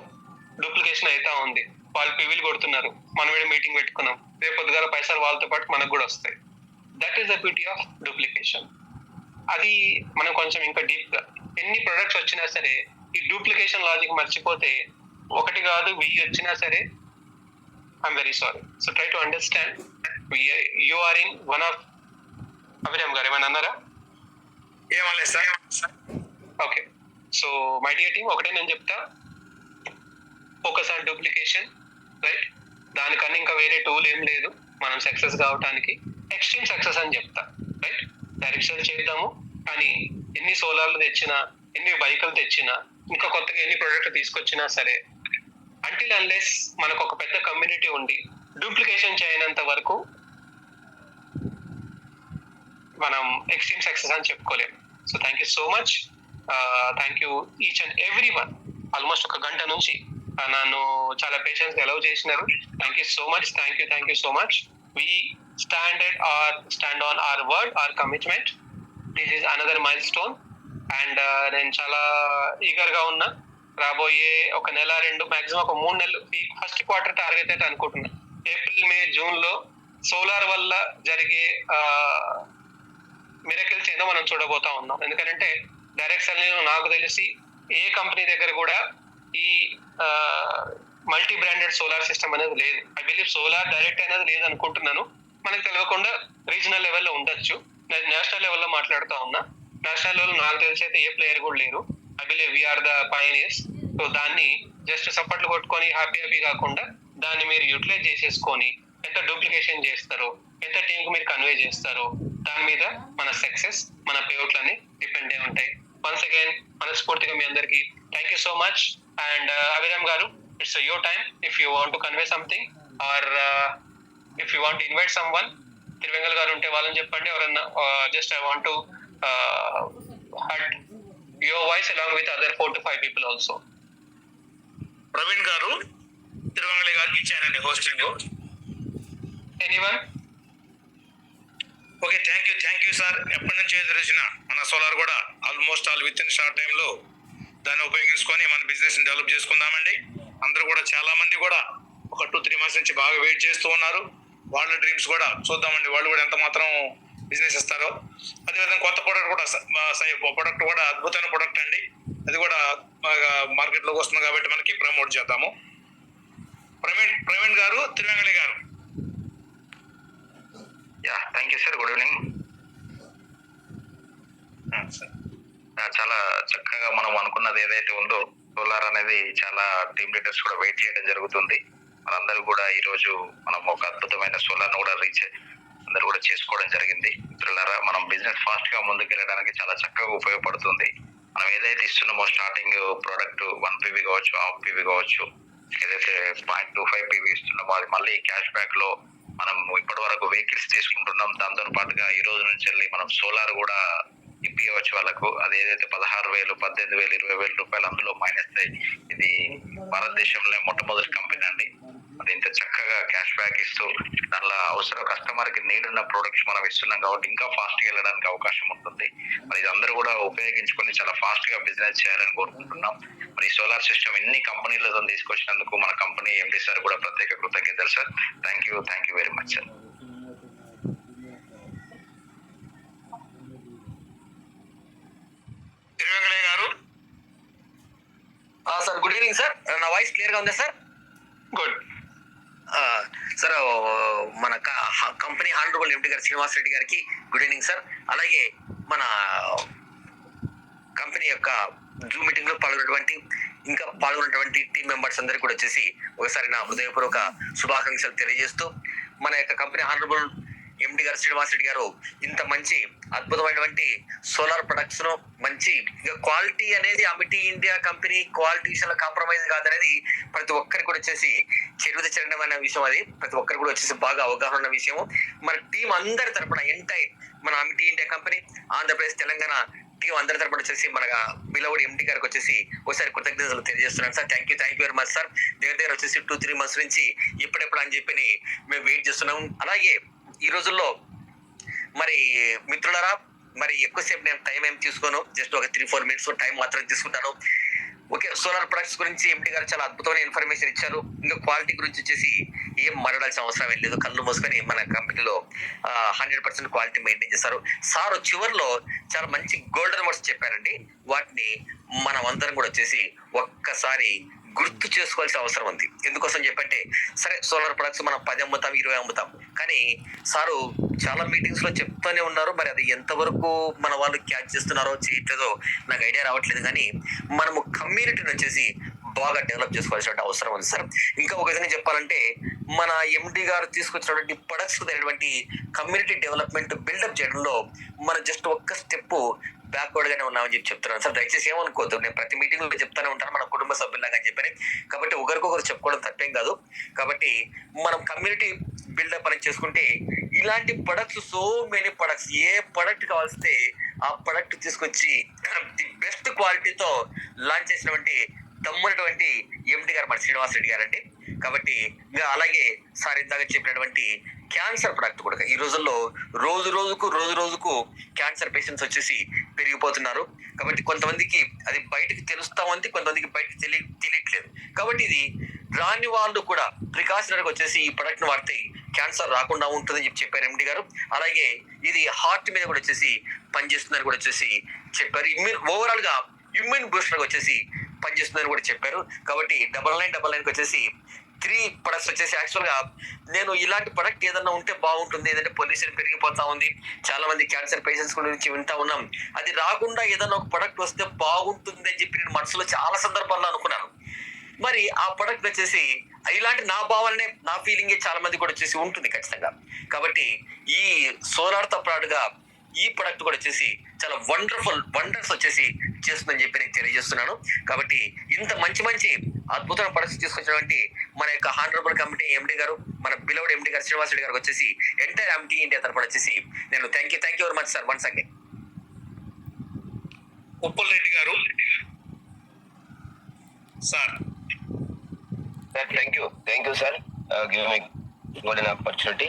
డూప్లికేషన్ అవుతా ఉంది, వాళ్ళు పివిలు కొడుతున్నారు, మనం మీటింగ్ పెట్టుకున్నాం, రేపు పొద్దుగాల పైసలు వాళ్ళతో పాటు మనకు కూడా వస్తాయి. That is the beauty of duplication. అది మనం కొంచెం ఇంకా డీప్ గా ఎన్ని ప్రొడక్ట్స్ వచ్చినా సరే ఈ డూప్లికేషన్ లాజిక్ మర్చిపోతే, ఒకటి కాదు 1000 వచ్చినా సరే I'm very sorry. So try to understand. You are in one of Abhiram garu ఏమైనా అన్నారా? ఏమలేదు sir. Okay, so my dear team, ఒకటే నేను చెప్తా, ఫోకస్ ఆన్ డూప్లికేషన్, రైట్? దానికన్నా ఇంకా వేరే టూల్ ఏం లేదు మనం సక్సెస్ కావడానికి. ఎక్స్ట్రీమ్ సక్సెస్ అని చెప్తా, రైట్? డైరెక్షన్ చేద్దాము, కానీ ఎన్ని సోలార్లు తెచ్చినా, ఎన్ని బైకులు తెచ్చినా, ఇంకా కొత్తగా ఎన్ని ప్రోడక్ట్ తీసుకొచ్చినా సరే, అంటిల్ అన్లెస్ మనకు ఒక పెద్ద కమ్యూనిటీ ఉండి డూప్లికేషన్ చేయనంత వరకు మనం ఎక్స్ట్రీమ్ సక్సెస్ అని చెప్పుకోలేము. So thank you so much, thank you each and every one. Almost ఒక గంట నుంచి నన్ను చాలా పేషెన్స్ గా అలౌ చేసినారు. Thank you so much, thank you so much. We stand on hour word, our commitment. This is another mile stone. And నేను చాలా eager గా ఉన్నా. రాబోయే ఒక నెల, 2, మాక్సిమం ఒక 3 నెలలు, ఈ ఫస్ట్ క్వార్టర్ టార్గెట్ అయితే అనుకుంటున్నా. ఏప్రిల్, మే, జూన్ లో సోలార్ వల్ల జరిగే మిరకిల్స్ ఏదో మనం చూడబోతా ఉన్నాం. ఎందుకంటే డైరెక్ట్ సెల్ నాకు తెలిసి ఏ కంపెనీ దగ్గర కూడా ఈ మల్టీ బ్రాండెడ్ సోలార్ సిస్టమ్ అనేది లేదు. ఐ బిలీవ్ సోలార్ డైరెక్ట్ అనేది లేదు అనుకుంటున్నాను. మనకు తెలియకుండా రీజనల్ లెవెల్లో ఉండొచ్చు. నేను నేషనల్ లెవెల్లో మాట్లాడుతూ ఉన్నా. నేషనల్ లెవెల్ నాకు తెలిసి అయితే ఏ ప్లేయర్ కూడా లేరు. I believe we're the pioneers. So దాన్ని జస్ట్ సపోర్ట్లు కొట్టుకొని హ్యాపీ కాకుండా దాన్ని మీరు యూటిలైజ్ చేసేసుకొని ఎంత డూప్లికేషన్ చేస్తారో, ఎంత టీంకి మీరు కన్వే చేస్తారో, దాని మీద మన సక్సెస్, మన పేఅవుట్లన్నీ డిపెండ్ అయి ఉంటాయి. వన్స్ అగైన్ మనస్ఫూర్తిగా మీ అందరికి thank you so much. And Abhiram garu, it's your time. If you want to convey something or if you want to invite someone, Thiruvengal garu ఉంటే వాళ్ళని చెప్పండి. ఎవరన్నా just I want to hurt your voice along with other 4 to 5 people also. Praveen garu Thiruvangali గారికి ఇచ్చారండి hosting. Anyone? Okay, thank you sir. ఎప్పటి నుంచి ఎదురు వచ్చిన మన సోలార్ కూడా almost all with in short టైంలో దాన్ని ఉపయోగించుకొని మన బిజినెస్ని డెవలప్ చేసుకుందామండి. అందరూ కూడా చాలా మంది కూడా ఒక 2-3 మంత్స్ నుంచి బాగా వెయిట్ చేస్తూ ఉన్నారు. వాళ్ళ డ్రీమ్స్ కూడా చూద్దామండి, వాళ్ళు కూడా ఎంత మాత్రం బిజినెస్ ఇస్తారో. అదేవిధంగా కొత్త ప్రోడక్ట్ కూడా అద్భుతమైన ప్రోడక్ట్ అండి. అది కూడా బాగా మార్కెట్లోకి వస్తుంది కాబట్టి మనకి ప్రమోట్ చేద్దాము. ప్రవీణ్ గారు, తిరువంగళి గారు. Thank you sir. Good evening. చాలా చక్కగా మనం అనుకున్నది ఏదైతే ఉందో సోలార్ అనేది చాలా టీమ్ లీడర్స్ కూడా వెయిట్ చేయడం జరుగుతుంది. మనందరూ కూడా ఈ రోజు మనం ఒక అద్భుతమైన సోలార్ కూడా రీచ్ అందరూ కూడా చేసుకోవడం జరిగింది. మిత్రులారా, మనం బిజినెస్ ఫాస్ట్ గా ముందుకు వెళ్ళడానికి చాలా చక్కగా ఉపయోగపడుతుంది. మనం ఏదైతే ఇస్తున్నామో స్టార్టింగ్ ప్రోడక్ట్ 1 PV కావచ్చు, 1/2 PV కావచ్చు, ఏదైతే 0.25 PV ఇస్తున్నామో అది మళ్ళీ క్యాష్ బ్యాక్ లో మనం ఇప్పటి వరకు వెహికల్స్ తీసుకుంటున్నాం. దాంతో పాటుగా ఈ రోజు నుంచి వెళ్ళి మనం సోలార్ కూడా ఇప్పియవచ్చు వాళ్ళకు. అది ఏదైతే 16,000, 18,000, 20,000 రూపాయలు అందులో మైనస్ అయ్యి, ఇది భారతదేశంలో మొట్టమొదటి కంపెనీ అండి. అది ఇంత చక్కగా క్యాష్ బ్యాక్ ఇస్తూ దానిలో అవసరం కస్టమర్ కి నీడ్ ఉన్న ప్రొడక్ట్స్ మనం ఇస్తున్నాం కాబట్టి ఇంకా ఫాస్ట్ గా వెళ్ళడానికి అవకాశం ఉంటుంది. మరి ఇది అందరూ కూడా ఉపయోగించుకొని చాలా ఫాస్ట్ గా బిజినెస్ చేయాలని కోరుకుంటున్నాం. మరి సోలార్ సిస్టమ్ ఎన్ని కంపెనీలతో తీసుకొచ్చినందుకు మన కంపెనీ ఎండి సార్ కూడా ప్రత్యేక కృతజ్ఞతలు sir. Thank you very much sir. Thiruvangali garu. Sir good evening sir. నా వాయిస్ క్లియర్ గా ఉందా సార్? గుడ్ సార్, మన company honorable MD garu Srinivas Reddy గారికి గుడ్ ఈవినింగ్ సార్. అలాగే మన కంపెనీ యొక్క జూమ్ మీటింగ్ లో పాల్గొన్నటువంటి టీం మెంబర్స్ అందరికీ కూడా వచ్చేసి ఒకసారి నా హృదయపూర్వక శుభాకాంక్షలు తెలియజేస్తూ, మన యొక్క company honorable MD garu Srinivas Reddy గారు ఇంత మంచి అద్భుతమైనటువంటి సోలార్ ప్రొడక్ట్స్ ను మంచి క్వాలిటీ అనేది అమిటీ ఇండియా కంపెనీ క్వాలిటీ విషయంలో కాంప్రమైజ్ కాదనేది ప్రతి ఒక్కరికి కూడా వచ్చేసి చరిత్రమైన విషయం. అది ప్రతి ఒక్కరికి కూడా వచ్చేసి బాగా అవగాహన ఉన్న విషయం. మన టీం అందరి తరపున ఎంటైర్ మన Amity India company, Andhra Pradesh, Telangana team అందరి తరపున వచ్చేసి మన బిలవుడు ఎండి గారికి వచ్చేసి ఒకసారి కృతజ్ఞతలు తెలియజేస్తున్నాను sir. Thank you very much sir. దగ్గర వచ్చేసి 2-3 months నుంచి ఎప్పుడెప్పుడు అని చెప్పి మేము వెయిట్ చేస్తున్నాం. అలాగే ఈ రోజుల్లో మరి మిత్రులరా, మరి ఎక్కువసేపు నేను టైం ఏం తీసుకోను, జస్ట్ ఒక 3-4 minutes టైం మాత్రం తీసుకుంటాను. ఓకే, సోలార్ ప్రొడక్ట్స్ గురించి ఎండి గారు చాలా అద్భుతమైన ఇన్ఫర్మేషన్ ఇచ్చారు. ఇంకా క్వాలిటీ గురించి వచ్చేసి ఏం మాట్లాడాల్సిన అవసరం ఏం లేదు. కళ్ళు మూసుకొని మన కంపెనీలో 100% క్వాలిటీ మెయింటైన్ చేస్తారు. సార్ చివరిలో చాలా మంచి గోల్డెన్ వర్డ్స్ చెప్పారండి. వాటిని మనం అందరం కూడా వచ్చేసి ఒక్కసారి గుర్తు చేసుకోవాల్సిన అవసరం ఉంది. ఎందుకోసం చెప్పంటే, సరే సోలార్ ప్రొడక్ట్స్ మనం 10 అమ్ముతాం, 20 అమ్ముతాం, కానీ సారు చాలా మీటింగ్స్ లో చెప్తూనే ఉన్నారు. మరి అది ఎంతవరకు మన వాళ్ళు క్యాచ్ చేస్తున్నారో చేయట్లేదో నాకు ఐడియా రావట్లేదు. కానీ మనము కమ్యూనిటీని వచ్చేసి బాగా డెవలప్ చేసుకోవాల్సిన అవసరం ఉంది సార్. ఇంకా ఒక విధంగా చెప్పాలంటే, మన ఎండి గారు తీసుకొచ్చినటువంటి ప్రొడక్ట్స్ అయినటువంటి కమ్యూనిటీ డెవలప్మెంట్ బిల్డప్ చేయడంలో మనం జస్ట్ ఒక్క స్టెప్ బ్యాక్వర్డ్ గానే ఉన్నామని చెప్పి చెప్తున్నాను సార్. దయచేసి ఏమనుకోవద్దు, నేను ప్రతి మీటింగ్ లో చెప్తానే ఉంటాను మన కుటుంబ సభ్యులాగా అని చెప్పని. కాబట్టి ఒకరికొకరు చెప్పుకోవడం తప్పేం కాదు. కాబట్టి మనం కమ్యూనిటీ బిల్డప్ అనేది చేసుకుంటే ఇలాంటి ప్రొడక్ట్స్, సో మెనీ ప్రొడక్ట్స్, ఏ ప్రొడక్ట్ కావాల్స్తే ఆ ప్రొడక్ట్ తీసుకొచ్చి ది బెస్ట్ క్వాలిటీతో లాంచ్ చేసినటువంటి దమ్మునటువంటి ఎండి గారు మన శ్రీనివాస్ రెడ్డి గారు అండి. కాబట్టి ఇంకా అలాగే సార్ ఇందాక చెప్పినటువంటి క్యాన్సర్ ప్రొడక్ట్ కూడా ఈ రోజుల్లో రోజు రోజుకు క్యాన్సర్ పేషెంట్స్ వచ్చేసి పెరిగిపోతున్నారు. కాబట్టి కొంతమందికి అది బయటకు తెలుస్తా ఉంది, కొంతమందికి బయటకు తెలియట్లేదు. కాబట్టి ఇది రాని వాళ్ళు కూడా ప్రికాషనరీగా వచ్చేసి ఈ ప్రొడక్ట్ ని వాడితే క్యాన్సర్ రాకుండా ఉంటుందని చెప్పారు ఎండి గారు. అలాగే ఇది హార్ట్ మీద కూడా వచ్చేసి పనిచేస్తుందని కూడా వచ్చేసి చెప్పారు. ఓవరాల్ గా ఇమ్యూన్ బూస్టర్ వచ్చేసి పనిచేస్తుందని కూడా చెప్పారు. కాబట్టి 9999 వచ్చేసి 3 ప్రొడక్ట్స్ వచ్చేసి యాక్చువల్ గా నేను ఇలాంటి ప్రొడక్ట్ ఏదన్నా ఉంటే బాగుంటుంది, ఏదంటే పొల్యూషన్ పెరిగిపోతా ఉంది, చాలా మంది క్యాన్సర్ పేషెంట్స్ గురించి వింటా ఉన్నాం, అది రాకుండా ఏదన్నా ఒక ప్రొడక్ట్ వస్తే బాగుంటుంది అని చెప్పి నేను మనసులో చాలా సందర్భాల్లో అనుకున్నాను. మరి ఆ ప్రొడక్ట్ వచ్చేసి ఇలాంటి నా భావననే, నా ఫీలింగే చాలా మంది కూడా వచ్చేసి ఉంటుంది ఖచ్చితంగా. కాబట్టి ఈ సోలార్ తో పాటుగా ఈ ప్రొడక్ట్ కూడా వచ్చేసి చాలా వండర్స్ వచ్చేసి చేస్తుందని చెప్పి నేను తెలియజేస్తున్నాను. కాబట్టి ఇంత మంచి అద్భుతమైన ప్రొడక్ట్స్ తీసుకొచ్చినటువంటి మన యొక్క హానరబుల్ కమిటీ ఎండి గారు, మన బిలౌడ్ ఎండి గారు శ్రీనివాస్ రెడ్డి గారికి వచ్చేసి ఎంటైర్ ఎంటీ ఇండియా తరపున వచ్చేసి నేను thank you very much sir once again. Uppal Reddy గారు sir. Thank you sir, giving me golden opportunity.